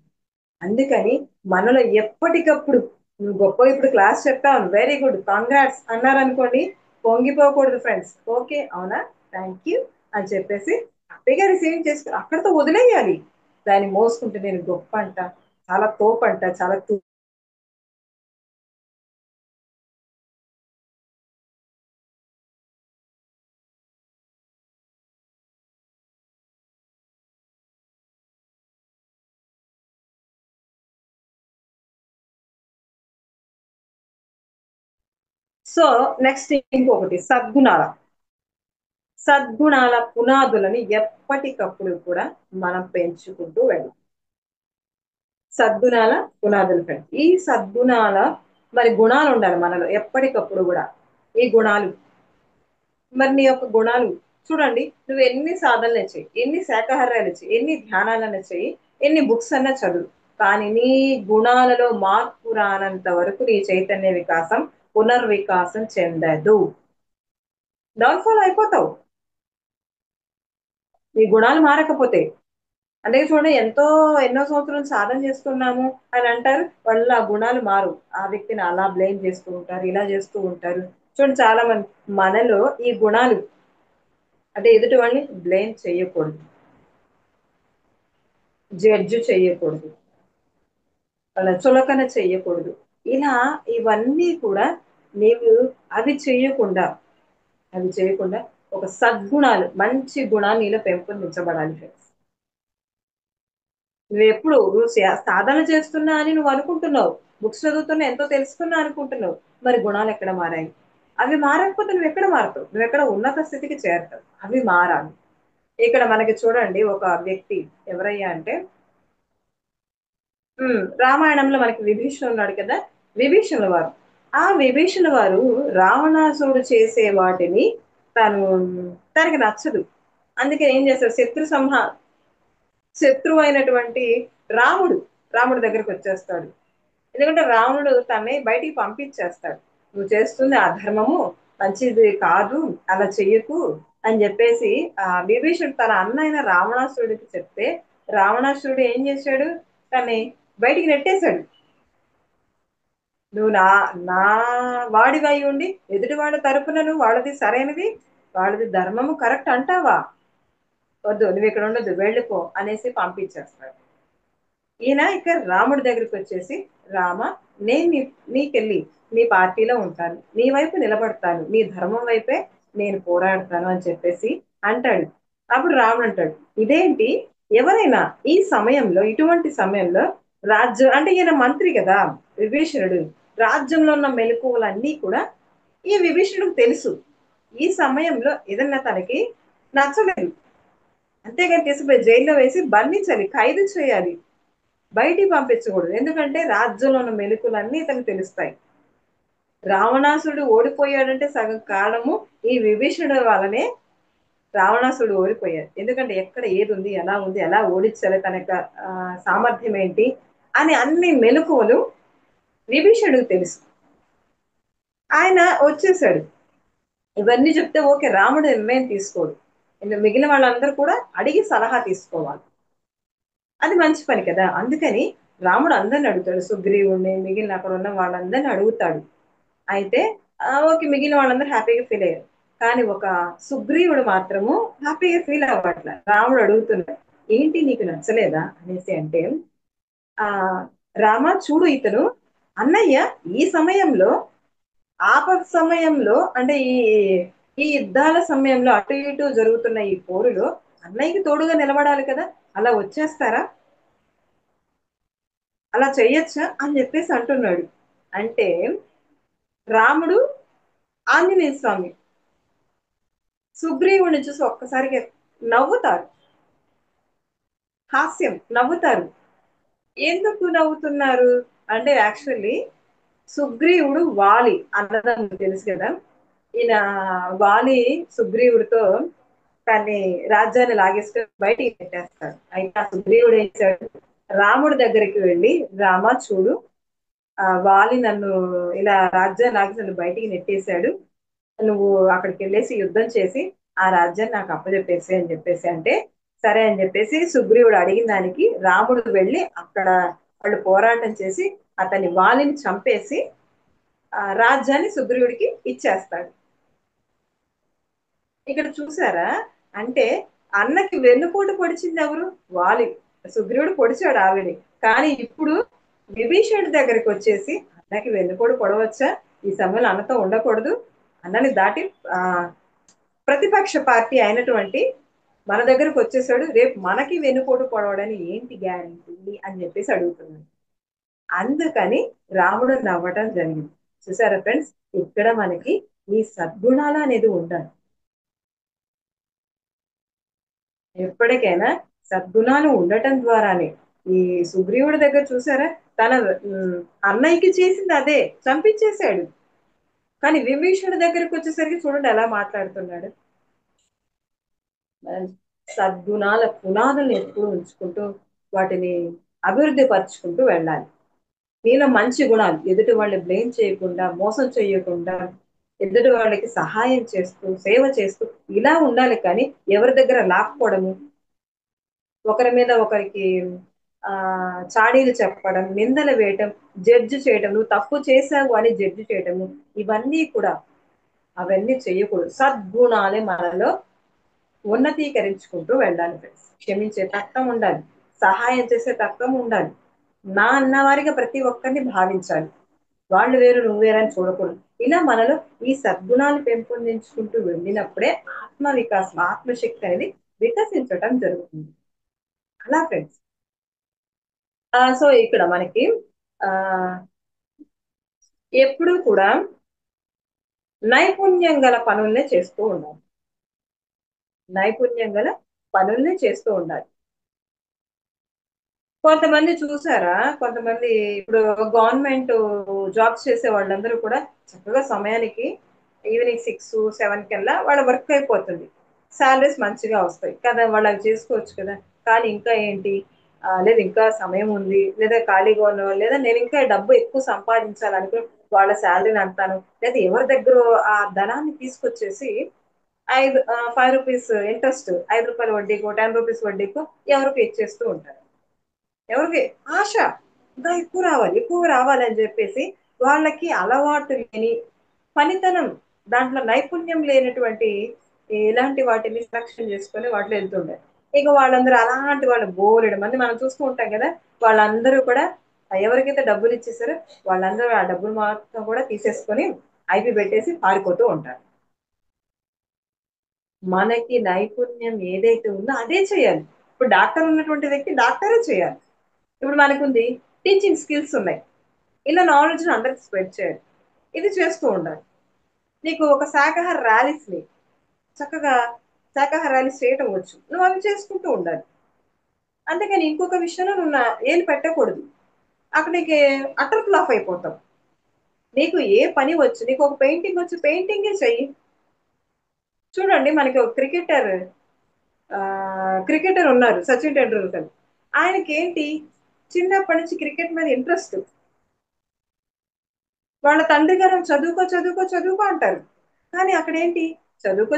అందుకని మనలో ఎప్పటికప్పుడు నువ్వు గొప్ప ఇప్పుడు క్లాస్ చెప్తాను వెరీ గుడ్ కాంగ్రాట్స్ అన్నారనుకోండి, పొంగిపోకూడదు ఫ్రెండ్స్. ఓకే అవునా, థ్యాంక్ యూ అని చెప్పేసి హ్యాపీగా రిసీవింగ్ చేసుకుని అక్కడితో వదిలేయాలి. దాన్ని మోసుకుంటే నేను గొప్ప అంట, చాలా తోపంట, చాలా సో నెక్స్ట్ ఇంకొకటి సద్గుణాల, సద్గుణాల పునాదులని ఎప్పటికప్పుడు కూడా మనం పెంచుకుంటూ వెళ్ళాలి. సద్గుణాల పునాదులు ఫ్రెండ్స్, ఈ సద్గుణాల మరి గుణాలు ఉండాలి మనలో ఎప్పటికప్పుడు కూడా. ఈ గుణాలు మరి నీ యొక్క గుణాలు చూడండి, నువ్వు ఎన్ని సాధనలు చెయ్యి, ఎన్ని శాకాహారాలు చెయ్యి, ఎన్ని ధ్యానాలన్నా చెయ్యి, ఎన్ని బుక్స్ అన్నా చదువు, కానీ నీ గుణాలలో మార్పు రానంత వరకు నీ చైతన్య వికాసం పునర్వికాసం చెందదు, డౌన్ఫాల్ అయిపోతావు నీ గుణాలు మారకపోతే. అందుకే చూడండి ఎన్నో సంవత్సరాలు సాధన చేస్తున్నాము అని అంటారు, వాళ్ళు ఆ గుణాలు మారు, ఆ వ్యక్తిని అలా బ్లేమ్ చేస్తూ ఉంటారు, ఇలా చేస్తూ ఉంటారు. చూడండి చాలా మంది మనలో ఈ గుణాలు అంటే ఎదుటి వాళ్ళని బ్లేమ్ చేయకూడదు, జడ్జి చేయకూడదు, వాళ్ళ చులకన చెయ్యకూడదు. ఇలా ఇవన్నీ కూడా నీవు అవి చేయకుండా అవి చేయకుండా ఒక సద్గుణాలు మంచి గుణాలు నీలో పెంపొందించబడాలి ఫ్రెండ్స్. నువ్వు సాధన చేస్తున్నా అని నువ్వు అనుకుంటున్నావు, బుక్స్ చదువుతున్నా ఎంతో తెలుసుకున్నా అనుకుంటున్నావు, మరి గుణాలు ఎక్కడ మారాయి? అవి మారకపోతే నువ్వు ఎక్కడ మారుతావు, నువ్వు ఎక్కడ ఉన్నత స్థితికి చేరుతావు, అవి మారాలి. ఇక్కడ మనకి చూడండి ఒక వ్యక్తి ఎవరయ్యా అంటే రామాయణంలో మనకి విభీషణుడు ఉన్నాడు కదా, విభీషణుల వారు, ఆ విభీషణ వారు రావణాసురుడు చేసే వాటిని తను తనకి నచ్చదు. అందుకే ఏం చేస్తాడు, శత్రువు అయినటువంటి రాముడు రాముడి దగ్గరికి వచ్చేస్తాడు. ఎందుకంటే రావణుడు తనని బయటికి పంపించేస్తాడు, నువ్వు చేస్తుంది అధర్మము, మంచిది కాదు, అలా చెయ్యకు అని చెప్పేసి విభీషణుడు తన అన్న అయిన రావణాసురుడికి చెప్తే రావణాసురుడు ఏం చేశాడు? తన్ని బయటికి నెట్టేశాడు. నువ్వు నా వాడివై ఉండి ఎదుటి వాడి తరపున నువ్వు వాళ్ళది సరైనది, వాళ్ళది ధర్మము కరెక్ట్ అంటావా? వద్దు, నువ్వు ఇక్కడ ఉండొద్దు, వెళ్ళిపో అనేసి పంపించేస్తాడు. ఈయన ఇక రాముడి దగ్గరికి వచ్చేసి, రామ, నేను నీకెళ్ళి నీ పార్టీలో ఉంటాను, నీ వైపు నిలబడతాను, నీ ధర్మం వైపే నేను పోరాడతాను అని చెప్పేసి అంటాడు. అప్పుడు రాముడు అంటాడు, ఇదేంటి, ఎవరైనా ఈ సమయంలో, ఇటువంటి సమయంలో రాజ్యం అంటే ఈయన మంత్రి కదా విభీషణుడు, రాజ్యంలో ఉన్న మెలకువలన్నీ కూడా ఈ విభీషణుడికి తెలుసు. ఈ సమయంలో ఏదన్నా తనకి నచ్చలేదు, అంతేగాని తీసుకుపోయి జైల్లో వేసి బంధించాలి, ఖైదు చేయాలి, బయటికి పంపించకూడదు. ఎందుకంటే రాజ్యంలో ఉన్న మెలకులన్నీ ఇతనికి తెలుస్తాయి. రావణాసుడు ఓడిపోయాడంటే సగం కారణము ఈ విభీషణుడు వల్లనే రావణాసుడు ఓడిపోయాడు. ఎందుకంటే ఎక్కడ ఏది ఉంది, ఎలా ఉంది, ఎలా ఓడించాలి, తన యొక్క సామర్థ్యం ఏంటి అని అన్ని మెలకువలు విభీషణుడికి తెలుసు. ఆయన వచ్చేసాడు. ఇవన్నీ చెప్తే ఓకే, రాముడు నిర్ణయం తీసుకోడు, మిగిలిన వాళ్ళందరూ కూడా అడిగి సలహా తీసుకోవాలి, అది మంచి పని కదా. అందుకని రాముడు అందరిని అడుగుతాడు, సుగ్రీవుడిని, మిగిలిన అక్కడ ఉన్న వాళ్ళందరిని అడుగుతాడు. అయితే ఓకే, మిగిలిన వాళ్ళందరూ హ్యాపీగా ఫీల్ అయ్యారు. కానీ ఒక సుగ్రీవుడు మాత్రము హ్యాపీగా ఫీల్ అవ్వట్లే. రాముడు అడుగుతున్నాడు, ఏంటి నీకు నచ్చలేదా అనేసి అంటే, ఆ రామ చూడు, ఇతను అన్నయ్య ఈ సమయంలో, ఆపద సమయంలో, అంటే ఈ ఈ యుద్ధాల సమయంలో అటు ఇటు జరుగుతున్న ఈ పోరులో అన్నయ్యకి తోడుగా నిలబడాలి కదా, అలా వచ్చేస్తారా, అలా చెయ్యొచ్చా అని చెప్పేసి అంటున్నాడు. అంటే రాముడు ఆంజనేయ స్వామి సుగ్రీవుని చూసి ఒక్కసారిగా నవ్వుతారు, హాస్యం, నవ్వుతారు. ఎందుకు నవ్వుతున్నారు అంటే యాక్చువల్లీ సుగ్రీవుడు వాలి అన్నదని తెలుసు కదా. ఈయన వాలి సుగ్రీవుడితో తన్ని రాజ్యాన్ని లాగేసుకొని బయటికి పెట్టేస్తాడు. అయితే ఆ సుగ్రీవుడు ఏం చేశాడు, రాముడి దగ్గరికి వెళ్ళి, రామ చూడు, వాలి నన్ను ఇలా రాజ్యాన్ని లాగేసి నన్ను బయటికి నెట్టేశాడు, నువ్వు అక్కడికి వెళ్ళేసి యుద్ధం చేసి ఆ రాజ్యాన్ని నాకు అప్పచెప్పేసి అని చెప్పేసి అంటే, సరే అని చెప్పేసి సుగ్రీవుడు అడిగిన దానికి రాముడు వెళ్ళి అక్కడ వాళ్ళు పోరాటం చేసి అతని వాలిని చంపేసి ఆ రాజ్యాన్ని సుగ్రీవుడికి ఇచ్చేస్తాడు. ఇక్కడ చూసారా, అంటే అన్నకి వెన్నుపోటు పొడిచింది ఎవరు? వాలి. సుగ్రీవుడు పొడిచాడు ఆవిని. కానీ ఇప్పుడు విభీషణుడి దగ్గరికి వచ్చేసి, అన్నకి వెన్నుపోటు పొడవచ్చా, ఈ సమయంలో అన్నతో ఉండకూడదు, అన్నని దాటి ఆ ప్రతిపక్ష పార్టీ అయినటువంటి మన దగ్గరకు వచ్చేసాడు, రేపు మనకి వెన్నుపోటు పొడవడని ఏంటి గ్యారంటీ అని చెప్పేసి అడుగుతున్నాడు. అందుకని రాముడు నవ్వటం జరిగింది. చూసారా ఫ్రెండ్స్, ఇక్కడ మనకి ఈ సద్గుణాలు అనేది ఉండాలి. ఎప్పటికైనా సద్గుణాలు ఉండటం ద్వారానే, ఈ సుగ్రీవుడి దగ్గర చూసారా, తన అన్నయ్యకి చేసింది అదే, చంపించేశాడు. కానీ విభీషణుడి దగ్గరికి వచ్చేసరికి చూడండి ఎలా మాట్లాడుతున్నాడు. సద్గుణాల పునాదులను ఎప్పుడు ఉంచుకుంటూ వాటిని అభివృద్ధి పరుచుకుంటూ వెళ్ళాలి. నీలో మంచి గుణాలు, ఎదుటి వాళ్ళని బ్లేమ్ చేయకుండా, మోసం చేయకుండా, ఎదుటి వాళ్ళకి సహాయం చేస్తూ, సేవ చేస్తూ ఇలా ఉండాలి. కానీ ఎవరి దగ్గర లాక్కోవడము, ఒకరి మీద ఒకరికి ఆ చాడీలు చెప్పడం, నిందలు వేయటం, జడ్జి చేయటం, నువ్వు తప్పు చేశావు అని జడ్జి చేయటము, ఇవన్నీ కూడా అవన్నీ చేయకూడదు. సద్గుణాలే మనలో ఉన్నతీకరించుకుంటూ వెళ్ళాలి ఫ్రెండ్స్. క్షమించే తత్వం ఉండాలి, సహాయం చేసే తత్వం ఉండాలి, నా అన్నవారిగా ప్రతి ఒక్కరిని భావించాలి, వాళ్ళు వేరు నువ్వు వేరు అని చూడకూడదు. ఇలా మనలో ఈ సద్గుణాలు పెంపొందించుకుంటూ వెళ్ళినప్పుడే ఆత్మ వికాసం, ఆత్మశక్తి అనేది వికసించటం జరుగుతుంది. అలా ఫ్రెండ్స్. సో ఇక్కడ మనకి ఆ ఎప్పుడూ కూడా నైపుణ్యం గల పనుల్నే చేస్తూ ఉండాలి, నైపుణ్యం గల పనుల్నే చేస్తూ ఉండాలి. కొంతమంది చూసారా, కొంతమంది ఇప్పుడు గవర్నమెంట్ జాబ్స్ చేసే వాళ్ళందరూ కూడా చక్కగా సమయానికి ఈవినింగ్ 6-7 కల్లా వాళ్ళ వర్క్ అయిపోతుంది, శాలరీస్ మంచిగా వస్తాయి కదా, వాళ్ళు అవి చేసుకోవచ్చు కదా. కానీ ఇంకా ఏంటి, లేదా ఇంకా సమయం ఉంది, లేదా ఖాళీగా ఉన్న వాళ్ళు, లేదా నేను ఇంకా డబ్బు ఎక్కువ సంపాదించాలనుకుని వాళ్ళ శాలరీని అంతాను లేదా ఎవరి దగ్గర ఆ ధనాన్ని తీసుకొచ్చేసి 5 రూపీస్ ఇంట్రెస్ట్, 5 రూపాయల వడ్డీకో 10 రూపీస్ వడ్డీకో ఎవరికి ఇచ్చేస్తూ ఉంటారు. ఎవరికి ఆశ ఇంకా ఎక్కువ రావాలి అని చెప్పేసి వాళ్ళకి అలవాటు లేని పనితనం, దాంట్లో నైపుణ్యం లేనటువంటి ఇలాంటి వాటిని సెలక్షన్ చేసుకొని వాటిలో వెళ్తుంటారు. ఇక వాళ్ళందరూ అలాంటి వాళ్ళు బోలెడు మంది మనం చూస్తూ ఉంటాం కదా. వాళ్ళందరూ కూడా ఎవరికైతే డబ్బులు ఇచ్చేసారో వాళ్ళందరూ ఆ డబ్బులు మొత్తం కూడా తీసేసుకొని ఐపి పెట్టేసి పారిపోతూ ఉంటారు. మనకి నైపుణ్యం ఏదైతే ఉందో అదే చేయాలి. ఇప్పుడు డాక్టర్ ఉన్నటువంటి వ్యక్తి డాక్టరే చేయాలి. ఇప్పుడు మనకుంది టీచింగ్ స్కిల్స్ ఉన్నాయి. ఇలా నాలెడ్జ్ అందరికి స్ప్రెడ్ చేయాలి. ఇది చేస్తూ ఉండాలి. నీకు ఒక శాకాహార ర్యాలీస్ని చక్కగా శాకాహార ర్యాలీస్ చేయటం వచ్చు, నువ్వు అవి చేసుకుంటూ ఉండాలి. అంతేగాని ఇంకొక విషయంలో నువ్వు ఏలు పెట్టకూడదు. అక్కడ నీకు అటర్ ఫ్లాప్ అయిపోతావు. నీకు ఏ పని వచ్చు, నీకు ఒక పెయింటింగ్ వచ్చు, పెయింటింగే చెయ్యి. చూడండి మనకి ఒక క్రికెటర్ ఉన్నారు సచిన్ టెండూల్కర్. ఆయనకి ఏంటి, చిన్నప్పటి నుంచి క్రికెట్ మీద ఇంట్రెస్ట్. వాళ్ళ తండ్రి గారు చదువుకో చదువుకో చదువుకో అంటారు. కానీ అక్కడ ఏంటి, చదువుకో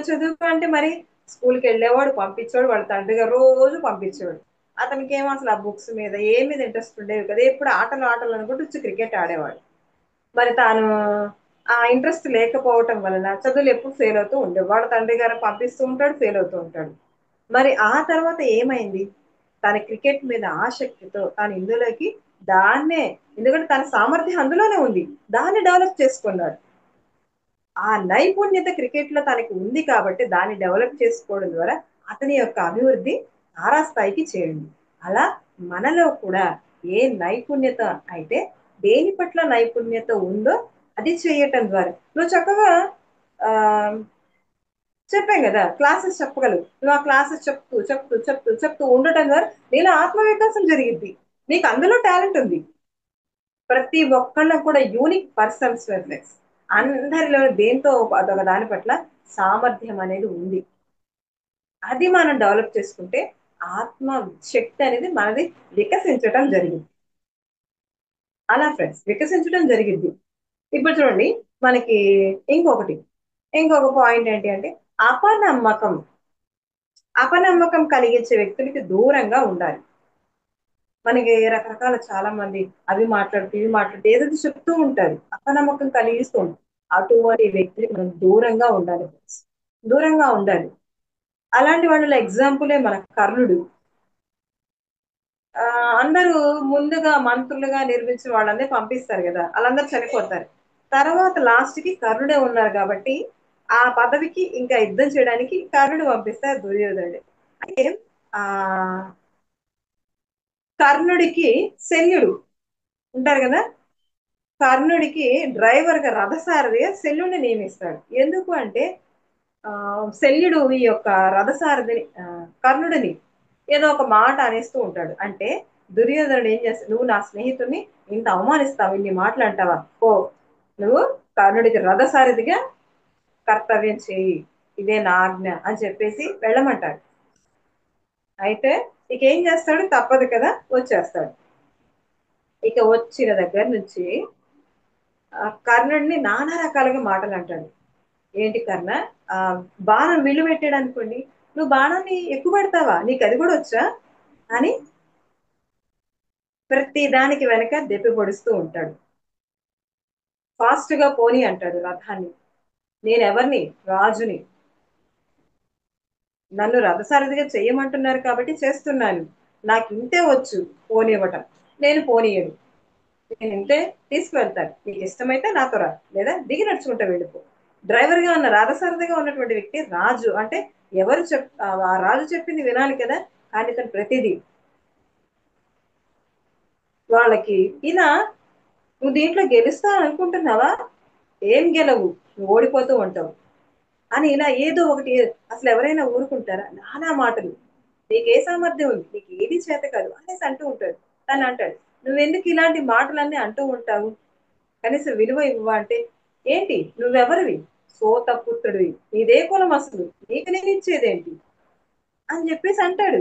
అంటే మరి స్కూల్కి వెళ్ళేవాడు, పంపించేవాడు, వాళ్ళ తండ్రి గారు రోజు పంపించేవాడు. అతనికి ఏమో అసలు ఆ బుక్స్ మీద ఏ మీద ఇంట్రెస్ట్ ఉండేది కదా, ఎప్పుడు ఆటలు ఆటలు అనుకుంటూ వచ్చి క్రికెట్ ఆడేవాడు. మరి తాను ఆ ఇంట్రెస్ట్ లేకపోవటం వలన చదువులు ఎప్పుడు ఫెయిల్ అవుతూ ఉండేవి. వాళ్ళ తండ్రి గారు పంపిస్తూ ఉంటాడు, ఫెయిల్ అవుతూ ఉంటాడు. మరి ఆ తర్వాత ఏమైంది, తన క్రికెట్ మీద ఆసక్తితో తాను ఇందులోకి దాన్నే, ఎందుకంటే తన సామర్థ్యం అందులోనే ఉంది, దాన్ని డెవలప్ చేసుకున్నాడు. ఆ నైపుణ్యత క్రికెట్ లో తనకి ఉంది కాబట్టి దాన్ని డెవలప్ చేసుకోవడం ద్వారా అతని యొక్క అభివృద్ధి తారాస్థాయికి చేరింది. అలా మనలో కూడా ఏ నైపుణ్యత అయితే, దేని పట్ల నైపుణ్యత ఉందో అది చేయటం ద్వారా నువ్వు చక్కగా ఆ చెప్పాం కదా క్లాసెస్ చెప్పగలవు. నువ్వు ఆ క్లాసెస్ చెప్తూ ఉండటం ద్వారా నీలో ఆత్మవికాసం జరిగింది. నీకు అందులో టాలెంట్ ఉంది. ప్రతి ఒక్కళ్ళం కూడా యూనిక్ పర్సన్స్, అందరిలో దేంతో అదొక దాని పట్ల సామర్థ్యం అనేది ఉంది. అది మనం డెవలప్ చేసుకుంటే ఆత్మ శక్తి అనేది మనది వికసించటం జరిగింది. అలా ఫ్రెండ్స్ వికసించడం జరిగింది. ఇప్పుడు చూడండి మనకి ఇంకొకటి ఇంకొక పాయింట్ ఏంటి అంటే అపనమ్మకం. అపనమ్మకం కలిగించే వ్యక్తులకి దూరంగా ఉండాలి. మనకి రకరకాల చాలా మంది అవి మాట్లాడుతూ ఇవి మాట్లాడుతూ ఏదైతే చెప్తూ ఉంటారు, అపనమ్మకం కలిగిస్తూ ఉంటారు. అటువంటి వ్యక్తులకి మనం దూరంగా ఉండాలి friends. దూరంగా ఉండాలి. అలాంటి వాళ్ళ ఎగ్జాంపులే మన కర్ణుడు. ఆ అందరూ ముందుగా మంత్రులుగా నిర్మించిన వాళ్ళందరూ పంపిస్తారు కదా, వాళ్ళందరూ చనిపోతారు. తర్వాత లాస్ట్ కి కర్ణుడే ఉన్నారు కాబట్టి ఆ పదవికి ఇంకా యుద్ధం చేయడానికి కర్ణుడు పంపిస్తారు దుర్యోధనుడు. అయితే ఆ కర్ణుడికి శల్యుడు ఉంటారు కదా, కర్ణుడికి డ్రైవర్ గా రథసారథిగా శల్యుడిని నియమిస్తాడు. ఎందుకు అంటే ఆ శల్యుడు ఈ యొక్క రథసారథిని కర్ణుడిని ఏదో ఒక మాట అనేస్తూ ఉంటాడు. అంటే దుర్యోధనుడు ఏం చేస్తాడు, నువ్వు నా స్నేహితుడిని ఇంత అవమానిస్తావు, ఇన్ని మాటలు అంటావా, ఓ నువ్వు కర్ణుడికి రథసారథిగా కర్తవ్యం చేయి, ఇదే నా ఆజ్ఞ అని చెప్పేసి వెళ్ళమంటాడు. అయితే ఇక ఏం చేస్తాడు, తప్పదు కదా వచ్చేస్తాడు. ఇక వచ్చిన దగ్గర నుంచి కర్ణుడిని నానా రకాలుగా మాటలు అంటాడు. ఏంటి కర్ణ, ఆ బాణం విల్లు పెట్టాడు అనుకోండి, నువ్వు బాణాన్ని ఎక్కువ పెడతావా, నీకు అది కూడా వచ్చా అని ప్రతి దానికి వెనక దెప్పి పొడుస్తూ ఉంటాడు. ఫాస్ట్ గా పోనీ అంటాడు రథాన్ని. నేను ఎవరిని, రాజుని, నన్ను రథసారథిగా చెయ్యమంటున్నారు కాబట్టి చేస్తున్నాను, నాకు ఇంతే వచ్చు పోనివ్వటం, నేను పోనీయను. నేను ఇంతే తీసుకువెళ్తాను, నీకు ఇష్టమైతే నాతో రా, లేదా దిగి నడుచుకుంటూ వెళ్ళిపో. డ్రైవర్ గా ఉన్న రథసారథిగా ఉన్నటువంటి వ్యక్తి రాజు అంటే ఎవరు ఆ రాజు చెప్పింది వినాలి కదా. కానీ తను ప్రతిదీ వాళ్ళకి ఇలా, నువ్వు దీంట్లో గెలుస్తా అనుకుంటున్నావా, ఏం గెలవు, నువ్వు ఓడిపోతూ ఉంటావు అని ఇలా ఏదో ఒకటి. అసలు ఎవరైనా ఊరుకుంటారా, నానా మాటలు, నీకు ఏ సామర్థ్యం ఉంది, నీకు ఏది చేత కాదు అనేసి అంటూ ఉంటాడు. తను అంటాడు, నువ్వెందుకు ఇలాంటి మాటలన్నీ అంటూ ఉంటావు, కనీసం విలువ ఇవ్వవా అంటే, ఏంటి నువ్వెవరివి, సోత పుత్రుడివి, నీదే కులం, అసలు నీకు నేను ఇచ్చేదేంటి అని చెప్పేసి అంటాడు.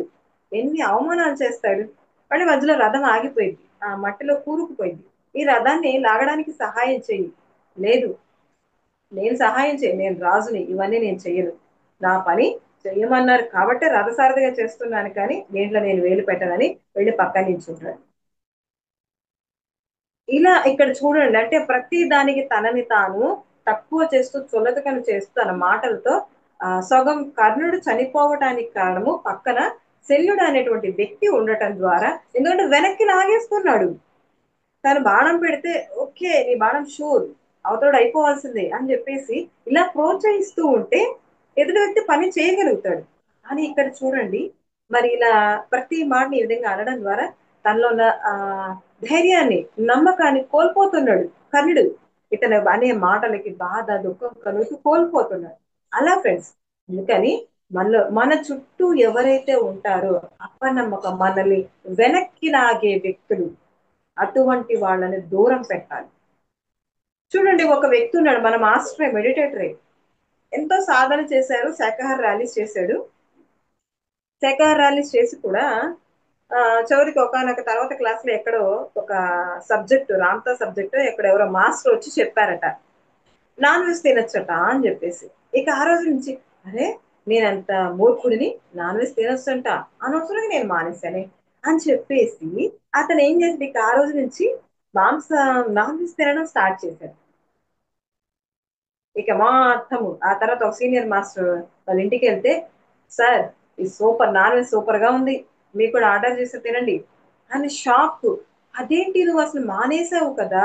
ఎన్ని అవమానాలు చేస్తాడు. మళ్ళీ మధ్యలో రథం ఆగిపోయింది, ఆ మట్టిలో కూరుకుపోయింది. ఈ రథాన్ని లాగడానికి సహాయం చెయ్యి, లేదు, నేను సహాయం నేను రాజుని, ఇవన్నీ నేను చెయ్యను. నా పని చెయ్యమన్నారు కాబట్టి రథసారథిగా చేస్తున్నాను, కానీ దీంట్లో నేను వేలు పెట్టనని వెళ్ళి పక్కన నించుంటాడు. ఇలా ఇక్కడ చూడండి, అంటే ప్రతి దానికి తనని తాను తక్కువ చేస్తూ చులకన చేస్తూ తన మాటలతో సగం కర్ణుడు చనిపోవటానికి కారణము పక్కన శల్యుడు అనేటువంటి వ్యక్తి ఉండటం ద్వారా. ఎందుకంటే వెనక్కి లాగేస్తున్నాడు. తను బాణం పెడితే ఓకే నీ బాణం షూర్, అవతడు అయిపోవాల్సిందే అని చెప్పేసి ఇలా ప్రోత్సహిస్తూ ఉంటే ఎదుటి వ్యక్తి పని చేయగలుగుతాడు. అని ఇక్కడ చూడండి, మరి ఇలా ప్రతి మాటని ఈ విధంగా అనడం ద్వారా తనలో ఉన్న ధైర్యాన్ని, నమ్మకాన్ని కోల్పోతున్నాడు కర్ణుడు. ఇతను అనే మాటలకి బాధ, దుఃఖం కలుగుతూ కోల్పోతున్నాడు. అలా ఫ్రెండ్స్, అందుకని మన చుట్టూ ఎవరైతే ఉంటారో అపనమ్మకం, మనల్ని వెనక్కి లాగే వ్యక్తులు, అటువంటి వాళ్ళని దూరం పెట్టాలి. చూడండి, ఒక వ్యక్తి ఉన్నాడు, మన మాస్టరే, మెడిటేటరే, ఎంతో సాధన చేశారు, శాకాహార ర్యాలీస్ చేశాడు. శాకాహార ర్యాలీస్ చేసి కూడా చివరికి ఒకనొక తర్వాత క్లాస్ లో ఎక్కడో ఒక సబ్జెక్టు, రామ్తా సబ్జెక్టు, ఎక్కడ ఎవరో మాస్టర్ వచ్చి చెప్పారట నాన్ వెజ్ తినొచ్చట అని చెప్పేసి. ఇక ఆ రోజు నుంచి అరే నేనంత మూర్ఖుడిని, నాన్ వెజ్ తినొచ్చంట, అనవసరంగా నేను మానేశానే అని చెప్పేసి అతను ఏం చేసి ఇక ఆ రోజు నుంచి నాన్ వెజ్ తినడం స్టార్ట్ చేశాడు. ఇక మొత్తము ఆ తర్వాత ఒక సీనియర్ మాస్టర్ వాళ్ళ ఇంటికి వెళ్తే, సార్ ఈ సూపర్, నాన్ వెజ్ సూపర్ గా ఉంది, మీకు కూడా ఆర్డర్ చేసి తినండి అని. షాక్. అదేంటి నువ్వు అసలు మానేసావు కదా,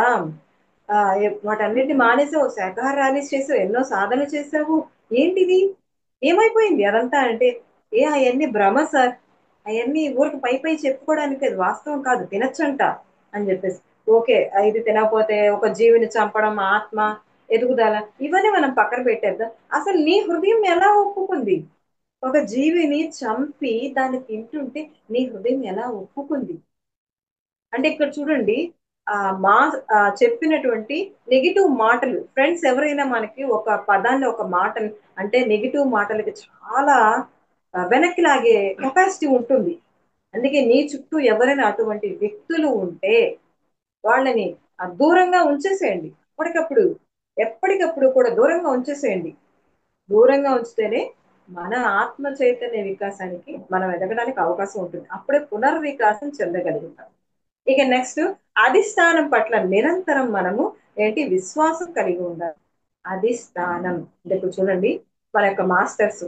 వాటన్నిటిని మానేసావు, శాకాహార ర్యాలీస్ చేసావు, ఎన్నో సాధనలు చేసావు, ఏంటిది ఏమైపోయింది అదంతా అంటే, అవన్నీ భ్రమ సార్, అవన్నీ ఊరికి పై పై చెప్పుకోవడానికి, అది వాస్తవం కాదు, తినచ్చంట అని చెప్పేసి. ఓకే, ఇది తినకపోతే ఒక జీవిని చంపడం, ఆత్మ ఎదుగుదల, ఇవన్నీ మనం పక్కన పెట్టేద్దాం. అసలు నీ హృదయం ఎలా ఒప్పుకుంది? ఒక జీవిని చంపి దాన్ని తింటుంటే నీ హృదయం ఎలా ఒప్పుకుంది? అంటే ఇక్కడ చూడండి, ఆ మా చెప్పినటువంటి నెగిటివ్ మాటలు, ఫ్రెండ్స్ ఎవరైనా మనకి ఒక పదాన్ని, ఒక మాటని అంటే నెగిటివ్ మాటలకి చాలా వెనక్కి లాగే కెపాసిటీ ఉంటుంది. అందుకే నీ చుట్టూ ఎవరైనా అటువంటి వ్యక్తులు ఉంటే వాళ్ళని దూరంగా ఉంచేసేయండి. అప్పటికప్పుడు, ఎప్పటికప్పుడు కూడా దూరంగా ఉంచేసేయండి. దూరంగా ఉంచితేనే మన ఆత్మ చైతన్య వికాసానికి మనం ఎదగడానికి అవకాశం ఉంటుంది. అప్పుడే పునర్వికాసం చెందగలుగుతాం. ఇక నెక్స్ట్, అధిష్టానం పట్ల నిరంతరం మనము విశ్వాసం కలిగి ఉండాలి. అధిష్టానం అంటే ఇప్పుడు చూడండి, మన యొక్క మాస్టర్స్,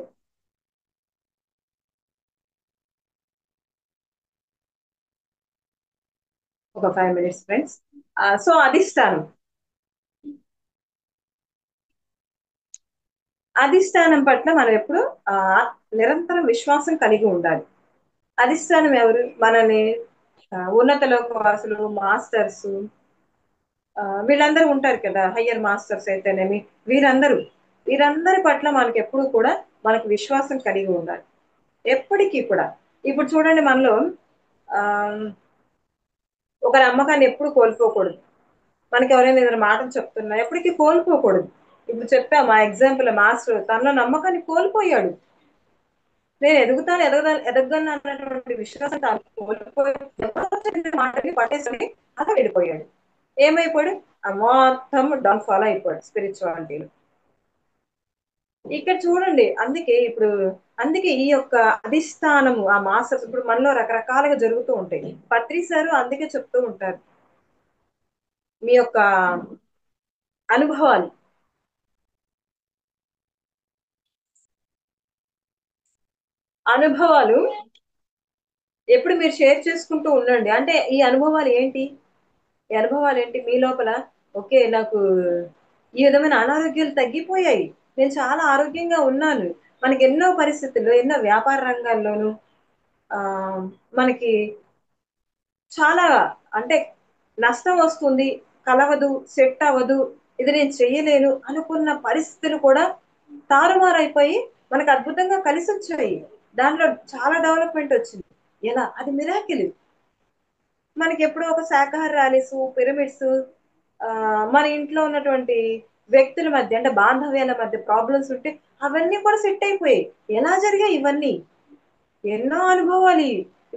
ఒక 5 minutes ఫ్రెండ్స్. సో అధిష్టానం, అధిష్టానం పట్ల మనం ఎప్పుడు ఆ నిరంతరం విశ్వాసం కలిగి ఉండాలి. అధిష్టానం ఎవరు? మనని ఉన్నత లోకవాసులు, మాస్టర్స్, వీళ్ళందరూ ఉంటారు కదా, హయ్యర్ మాస్టర్స్ అయితేనేమి, వీరందరూ, వీరందరి పట్ల మనకి ఎప్పుడు కూడా మనకు విశ్వాసం కలిగి ఉండాలి ఎప్పటికీ కూడా. ఇప్పుడు చూడండి, మనలో ఆ ఒక నమ్మకాన్ని ఎప్పుడు కోల్పోకూడదు. మనకి ఎవరైనా ఏదైనా మాటలు చెప్తున్నా ఎప్పటికీ కోల్పోకూడదు. ఇప్పుడు చెప్పా మా ఎగ్జాంపుల్, మాస్టర్ తనలో నమ్మకాన్ని కోల్పోయాడు. నేను ఎదుగుతాను, ఎదగలను అన్నటువంటి విశ్వాసం తాను కోల్పోయి మాటని పట్టేసుకుని అలా వెళ్ళిపోయాడు. ఏమైపోయాడు? మొత్తం డౌన్ ఫాలో అయిపోయాడు స్పిరిచువాలిటీలో. ఇక్కడ చూడండి, అందుకే ఇప్పుడు, అందుకే ఈ యొక్క అధిష్టానము, ఆ మాస్టర్స్ ఇప్పుడు మనలో రకరకాలుగా జరుగుతూ ఉంటాయి. పత్రి సారు అందుకే చెప్తూ ఉంటారు, మీ యొక్క అనుభవాలు, అనుభవాలు ఎప్పుడు మీరు షేర్ చేసుకుంటూ ఉండండి. అంటే ఈ అనుభవాలు ఏంటి, ఈ అనుభవాలు ఏంటి మీ లోపల? ఓకే, నాకు ఈ విధమైన అనారోగ్యాలు తగ్గిపోయాయి, నేను చాలా ఆరోగ్యంగా ఉన్నాను. మనకి ఎన్నో పరిస్థితుల్లో, ఎన్నో వ్యాపార రంగాల్లోనూ ఆ మనకి చాలా, అంటే నష్టం వస్తుంది, కలవదు, సెట్ అవ్వదు, ఇది నేను చెయ్యలేను అనుకున్న పరిస్థితులు కూడా తారుమారైపోయి మనకు అద్భుతంగా కలిసి వచ్చాయి. దాంట్లో చాలా డెవలప్మెంట్ వచ్చింది. ఎలా? అది మిరాకిల్. మనకి ఎప్పుడో ఒక శాకాహార ర్యాలీస్, పిరమిడ్స్, మన ఇంట్లో ఉన్నటువంటి వ్యక్తుల మధ్య, అంటే బాంధవ్యాల మధ్య ప్రాబ్లమ్స్ ఉంటే అవన్నీ కూడా సెట్ అయిపోయాయి. ఎలా జరిగాయి ఇవన్నీ? ఎన్నో అనుభవాలు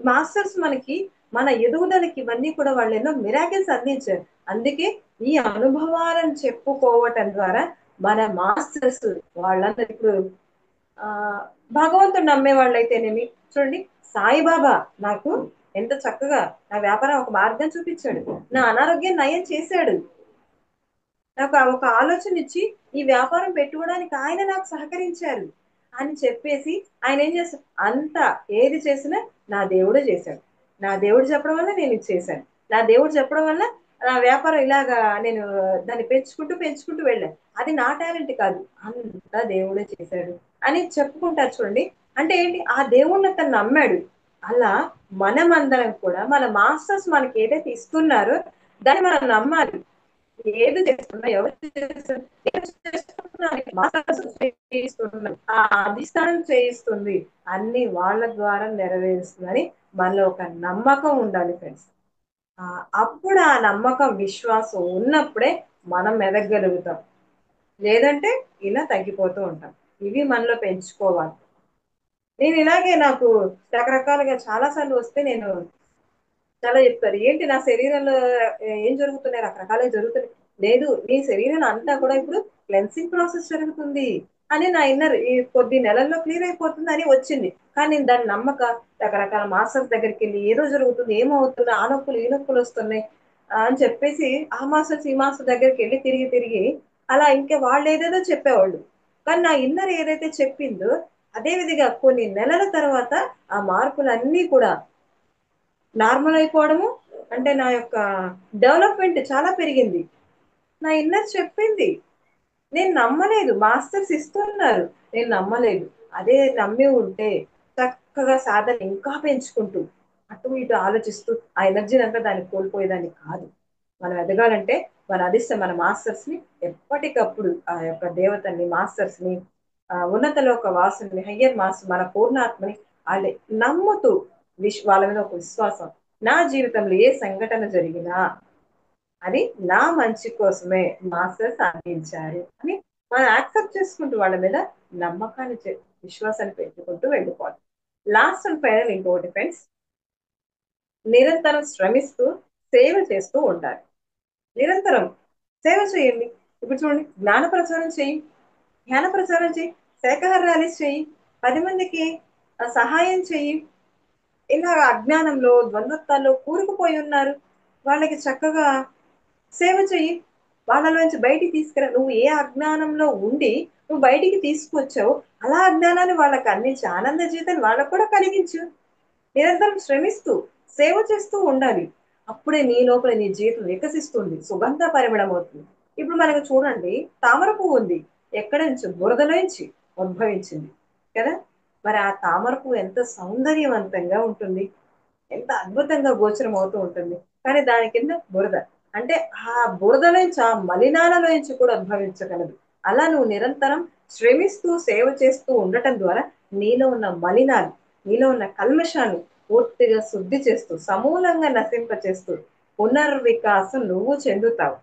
మాస్టర్స్ మనకి, మన ఎదుగుదలకి ఇవన్నీ కూడా వాళ్ళు ఎన్నో మిరాకిల్స్ అందించారు. అందుకే ఈ అనుభవాలను చెప్పుకోవటం ద్వారా మన మాస్టర్స్ వాళ్ళందరూ ఇప్పుడు ఆ భగవంతుడు నమ్మే వాళ్ళైతేనేమి చూడండి, సాయిబాబా నాకు ఎంత చక్కగా నా వ్యాపారం ఒక మార్గం చూపించాడు, నా అనారోగ్యం నయం చేశాడు, నాకు ఒక ఆలోచన ఇచ్చి ఈ వ్యాపారం పెట్టుకోవడానికి ఆయన నాకు సహకరించారు అని చెప్పేసి ఆయన ఏం చేశారు, అంతా ఏది చేసినా నా దేవుడే చేశాడు, నా దేవుడు చెప్పడం వల్ల నేను ఇది చేశాను, నా దేవుడు చెప్పడం వల్ల నా వ్యాపారం ఇలాగా నేను దాన్ని పెంచుకుంటూ పెంచుకుంటూ వెళ్ళాను, అది నా టాలెంట్ కాదు, అంతా దేవుడే చేశాడు అని చెప్పుకుంటారు చూడండి. అంటే ఏంటి, ఆ దేవుణ్ణి అతను నమ్మాడు. అలా మనమందరం కూడా మన మాస్టర్స్ మనకి ఏదైతే ఇస్తున్నారో దాన్ని మనం నమ్మాలి. ఏది చేస్తున్నా ఎవరు చేస్తున్నా ఏది చేస్తున్నా చేయిస్తున్నా ఆ అధిష్టానం చేయిస్తుంది, అన్ని వాళ్ళ ద్వారా నెరవేరుస్తుందని మనలో ఒక నమ్మకం ఉండాలి ఫ్రెండ్స్. ఆ అప్పుడు ఆ నమ్మకం విశ్వాసం ఉన్నప్పుడే మనం ఎదగలుగుతాం, లేదంటే ఇలా తగ్గిపోతూ ఉంటాం. ఇవి మనలో పెంచుకోవాలి. నేను ఇలాగే నాకు రకరకాలుగా చాలా సార్లు వస్తే నేను చాలా చెప్తారు, ఏంటి నా శరీరంలో ఏం జరుగుతున్నాయి, రకరకాలుగా జరుగుతున్నాయి. లేదు, నీ శరీరం అంతా కూడా ఇప్పుడు క్లెన్సింగ్ ప్రాసెస్ జరుగుతుంది అని నా ఇన్నర్ ఈ కొద్ది నెలల్లో క్లియర్ అయిపోతుంది అని వచ్చింది. కానీ నేను దాన్ని నమ్మక రకరకాల మాస్టర్స్ దగ్గరికి వెళ్ళి ఏదో జరుగుతుంది, ఏమవుతుంది, ఆ నొప్పులు ఈ నొప్పులు వస్తున్నాయి అని చెప్పేసి ఆ మాస్టర్స్ ఈ మాస్టర్ దగ్గరికి వెళ్ళి తిరిగి తిరిగి అలా ఇంకా వాళ్ళు ఏదేదో చెప్పేవాళ్ళు. కానీ నా ఇన్నర్ ఏదైతే చెప్పిందో అదే విధిగా కొన్ని నెలల తర్వాత ఆ మార్పులన్నీ కూడా నార్మల్ అయిపోవడము, అంటే నా యొక్క డెవలప్మెంట్ చాలా పెరిగింది. నా ఇన్నర్ చెప్పింది, నేను నమ్మలేదు, మాస్టర్స్ ఇస్తున్నారు, నేను నమ్మలేదు. అదే నమ్మి ఉంటే చక్కగా సాధన ఇంకా పెంచుకుంటూ అటు ఇటు ఆలోచిస్తూ ఆ ఎనర్జీని అంతా దాన్ని కోల్పోయేదాన్ని కాదు. మనం ఎదగాలంటే మన అదిష్ట మన మాస్టర్స్ ని ఎప్పటికప్పుడు ఆ యొక్క దేవతల్ని మాస్టర్స్ ని ఉన్నత లోక వాసుని హయ్యర్ మాస్టర్ మన పూర్ణాత్మని వాళ్ళే నమ్ముతూ వాళ్ళ మీద ఒక విశ్వాసం, నా జీవితంలో ఏ సంఘటన జరిగినా అది నా మంచి కోసమే మాస్టర్స్ అందించారు అని మనం యాక్సెప్ట్ చేసుకుంటూ వాళ్ళ మీద నమ్మకాన్ని విశ్వాసాన్ని పెట్టుకుంటూ వెళ్ళిపోవాలి. లాస్ట్ అండ్ ఫైనల్ ఇంకోటి ఫ్రెండ్స్, నిరంతరం శ్రమిస్తూ సేవ చేస్తూ ఉండాలి. నిరంతరం సేవ చేయండి. ఇప్పుడు చూడండి, జ్ఞాన ప్రచారం చేయి, జ్ఞాన ప్రచారం చేయి, శాఖాహార ర్యాలీస్ చేయి, 10 మందికి సహాయం చేయి. ఇలా అజ్ఞానంలో ద్వంద్వత్వాల్లో కూరుకుపోయి ఉన్నారు, వాళ్ళకి చక్కగా సేవ చెయ్యి, వాళ్ళలోంచి బయటికి తీసుకురా. నువ్వు ఏ అజ్ఞానంలో ఉండి నువ్వు బయటికి తీసుకొచ్చావు, అలా అజ్ఞానాన్ని వాళ్ళకి అందించి ఆనంద జీవితాన్ని వాళ్ళకు కూడా కలిగించు. నిరంతరం శ్రమిస్తూ సేవ చేస్తూ ఉండాలి. అప్పుడే నీ లోపల నీ జీవితం వికసిస్తుంది, సుగంధ పరిమళం అవుతుంది. ఇప్పుడు మనకు చూడండి, తామర పువ్వు ఉంది, ఎక్కడి నుంచి, బురదలోంచి ఉద్భవించింది కదా. మరి ఆ తామర పువ్వు ఎంత సౌందర్యవంతంగా ఉంటుంది, ఎంత అద్భుతంగా గోచరం అవుతూ ఉంటుంది. కానీ దాని కింద బురద, అంటే ఆ బురద నుంచి ఆ మలినాల నుంచి కూడా ఉద్భవించగలదు. అలా నువ్వు నిరంతరం శ్రమిస్తూ సేవ చేస్తూ ఉండటం ద్వారా నీలో ఉన్న మలినాలు, నీలో ఉన్న కల్మషాన్ని పూర్తిగా శుద్ధి చేస్తూ సమూలంగా నశింపచేస్తూ పునర్వికాసం నువ్వు చెందుతావు.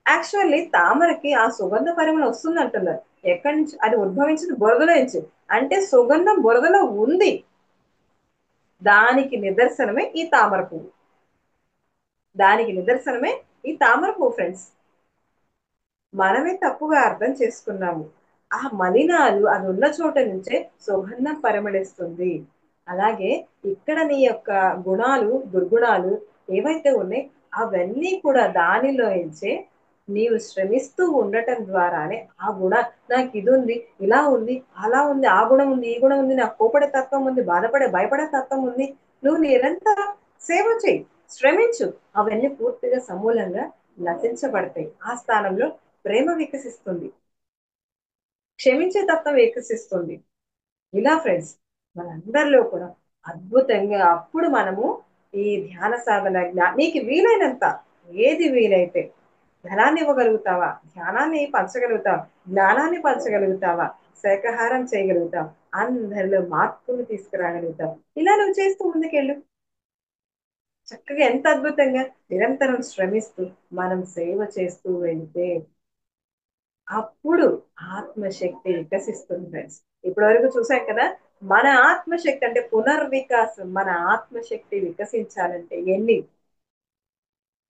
యాక్చువల్లీ తామరకి ఆ సుగంధ పరిమళం వస్తుంది అంటున్నారు. ఎక్కడి నుంచి అది ఉద్భవించింది, బురదలో నుంచి. అంటే సుగంధం బురదలో ఉంది, దానికి నిదర్శనమే ఈ తామర పువ్వు. దానికి నిదర్శనమే ఈ తామర పువ్వు ఫ్రెండ్స్. మనమే తప్పుగా అర్థం చేసుకున్నాము. ఆ మలినాలు అది ఉన్న చోట నుంచే సుగంధం పరిమళిస్తుంది. అలాగే ఇక్కడ నీ యొక్క గుణాలు దుర్గుణాలు ఏవైతే ఉన్నాయి అవన్నీ కూడా దానిలో నుంచే నీవు శ్రమిస్తూ ఉండటం ద్వారానే ఆ గుణ, నాకు ఇది ఉంది, ఇలా ఉంది, అలా ఉంది, ఆ గుణం ఉంది, ఈ గుణం ఉంది, నాకు కోపడే తత్వం ఉంది, బాధపడే భయపడే తత్వం ఉంది. నువ్వు నిరంతరం సేవ చేయి, శ్రమించు, అవన్నీ పూర్తిగా సమూలంగా నశించబడతాయి. ఆ స్థానంలో ప్రేమ వికసిస్తుంది, క్షమించే తత్వం వికసిస్తుంది. ఇలా ఫ్రెండ్స్ మనందరిలో కూడా అద్భుతంగా అప్పుడు మనము ఈ ధ్యాన సాధన నీకు వీలైనంత, ఏది వీలైతే ధనాన్ని ఇవ్వగలుగుతావా, ధ్యానాన్ని పంచగలుగుతావా, జ్ఞానాన్ని పంచగలుగుతావా, శాకాహారం చేయగలుగుతావా, అందరిలో మార్పులు తీసుకురాగలుగుతావు. ఇలా నువ్వు చేస్తూ ముందుకెళ్ళు. చక్కగా ఎంత అద్భుతంగా నిరంతరం శ్రమిస్తూ మనం సేవ చేస్తూ వెళ్తే అప్పుడు ఆత్మశక్తి వికసిస్తుంది ఫ్రెండ్స్. ఇప్పటి వరకు చూసాం కదా, మన ఆత్మశక్తి అంటే పునర్వికాసం, మన ఆత్మశక్తి వికసించాలంటే ఎన్ని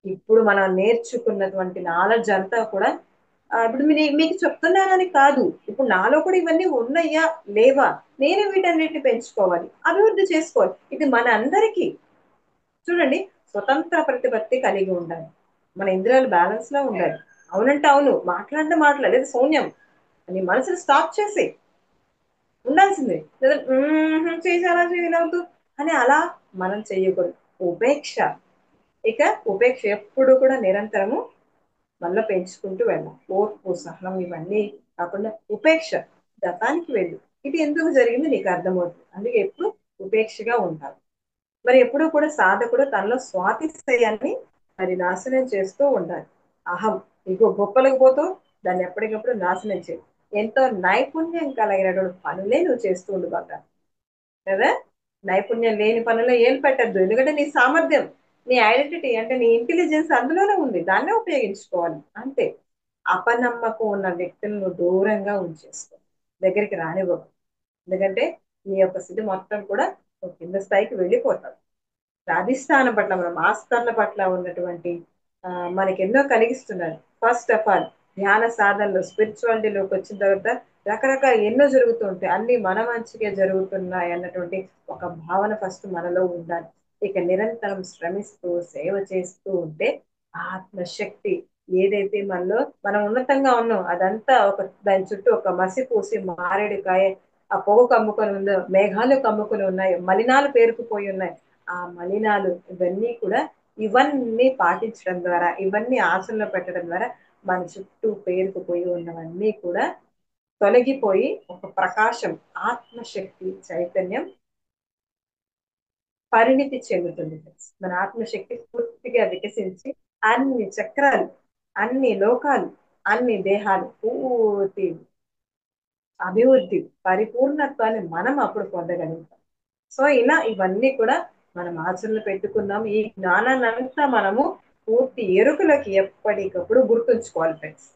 ఇప్పుడు మనం నేర్చుకున్నటువంటి నాలెడ్జ్ అంతా కూడా ఇప్పుడు మీకు చెప్తున్నానని కాదు, ఇప్పుడు నాలో కూడా ఇవన్నీ ఉన్నాయా లేవా, నేను వీటన్నిటిని పెంచుకోవాలి, అభివృద్ధి చేసుకోవాలి. ఇది మన అందరికీ. చూడండి, స్వతంత్ర ప్రతిపత్తి కలిగి ఉండాలి, మన ఇంద్రియాలు బ్యాలెన్స్ లో ఉండాలి. అవునంటే అవును, మాట్లాడితే మాట్లాడేది శూన్యం అని మనసుని స్టాప్ చేసి ఉండాల్సిందే. లేదా చేసారా చేయలేదు అని అలా మనం చెయ్యకూడదు. ఉపేక్ష. ఇక ఉపేక్ష ఎప్పుడు కూడా నిరంతరము మనలో పెంచుకుంటూ వెళ్ళాలి. ఓర్పు, సహనం ఇవన్నీ కాకుండా ఉపేక్ష, గతానికి వెళ్ళు, ఇది ఎందుకు జరిగింది నీకు అర్థమవుతుంది, అందుకే ఎప్పుడు ఉపేక్షగా ఉంటారు. మరి ఎప్పుడూ కూడా సాధకుడు తనలో స్వాతిశయాన్ని మరి నాశనం చేస్తూ ఉండాలి. అహం, ఇగో గొప్పలకు పోతూ దాన్ని ఎప్పటికప్పుడు నాశనం చేయి. ఎంతో నైపుణ్యం కలిగినటువంటి పనులే నువ్వు చేస్తూ ఉండు బాగా, కదా. నైపుణ్యం లేని పనుల్లో ఏం పెట్టద్దు, ఎందుకంటే నీ సామర్థ్యం, నీ ఐడెంటిటీ అంటే నీ ఇంటెలిజెన్స్ అందులోనే ఉంది, దాన్నే ఉపయోగించుకోవాలి అంతే. అపనమ్మకం ఉన్న వ్యక్తులను నువ్వు దూరంగా ఉంచేసుకో, దగ్గరికి రానివ్వవు. ఎందుకంటే నీ యొక్క స్థితి మొత్తం కూడా ఒక కింద స్థాయికి వెళ్ళిపోతావు. అధిష్టానం పట్ల, మన మాస్టర్ల పట్ల ఉన్నటువంటి మనకి ఎన్నో కలిగిస్తున్నారు. ఫస్ట్ ఆఫ్ ఆల్ ధ్యాన సాధనలో, స్పిరిచువాలిటీలోకి వచ్చిన తర్వాత రకరకాల ఎన్నో జరుగుతూ ఉంటాయి, అన్ని మన మంచిగా జరుగుతున్నాయి అన్నటువంటి ఒక భావన ఫస్ట్ మనలో ఉండాలి. ఇక నిరంతరం శ్రమిస్తూ సేవ చేస్తూ ఉంటే ఆత్మశక్తి ఏదైతే మనలో మనం ఉన్నతంగా ఉన్నాం అదంతా ఒక దాని చుట్టూ ఒక మసి పూసి మారేడుకాయ ఆ పొగ కమ్ముకొని ఉందో, మేఘాలు కమ్ముకొని ఉన్నాయి, మలినాలు పేరుకుపోయి ఉన్నాయి. ఆ మలినాలు ఇవన్నీ కూడా, ఇవన్నీ పాటించడం ద్వారా, ఇవన్నీ ఆచరణలో పెట్టడం ద్వారా మన చుట్టూ పేరుకుపోయి ఉన్నవన్నీ కూడా తొలగిపోయి ఒక ప్రకాశం, ఆత్మశక్తి, చైతన్యం పరిణితి చెందుతుంది. మన ఆత్మశక్తి పూర్తిగా వికసించి అన్ని చక్రాలు, అన్ని లోకాలు, అన్ని దేహాలు పూర్తి అభివృద్ధి, పరిపూర్ణత్వాన్ని మనం అప్పుడు పొందగలుగుతాం. సో ఇలా ఇవన్నీ కూడా మనం ఆచరణలో పెట్టుకుందాం. ఈ జ్ఞానాన్ని అంతా మనము పూర్తి ఎరుకలకి ఎప్పటికప్పుడు గుర్తుంచుకోవాలి ఫ్రెండ్స్.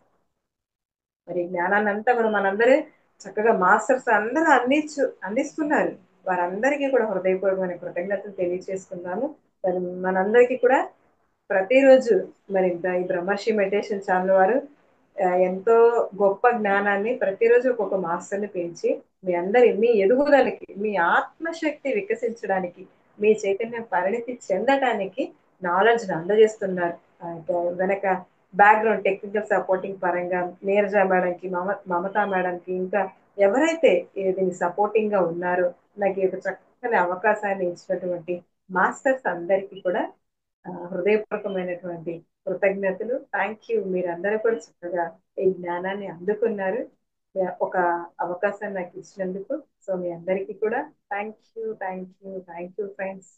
మరి ఈ జ్ఞానాన్ని అంతా కూడా మనందరూ చక్కగా మాస్టర్స్ అందరూ అందిస్తున్నారు. వారందరికీ కూడా హృదయపూర్వకమైన కృతజ్ఞతలు తెలియజేసుకున్నాము. మరి మనందరికీ కూడా ప్రతిరోజు మరి ఈ బ్రహ్మర్షి మెడిటేషన్ ఛానల్ వారు ఎంతో గొప్ప జ్ఞానాన్ని ప్రతిరోజు ఒక్కొక్క మాస్టర్ని పెంచి మీ అందరి మీ ఎదుగుదలకి, మీ ఆత్మశక్తి వికసించడానికి, మీ చైతన్యం పరిణితి చెందటానికి నాలెడ్జ్ అందజేస్తున్నారు. వెనక బ్యాక్గ్రౌండ్ టెక్నికల్ సపోర్టింగ్ పరంగా నీరజ మేడంకి, మమతా మేడంకి, ఇంకా ఎవరైతే దీన్ని సపోర్టింగ్ గా ఉన్నారో, నాకు ఈ యొక్క చక్కని అవకాశాన్ని ఇచ్చినటువంటి మాస్టర్స్ అందరికీ కూడా హృదయపూర్వకమైనటువంటి కృతజ్ఞతలు. Thank you. మీరందరూ కూడా చక్కగా ఈ జ్ఞానాన్ని అందుకున్నారు. ఒక అవకాశాన్ని నాకు ఇచ్చినందుకు. సో మీ అందరికీ కూడా thank you, thank you, thank you friends.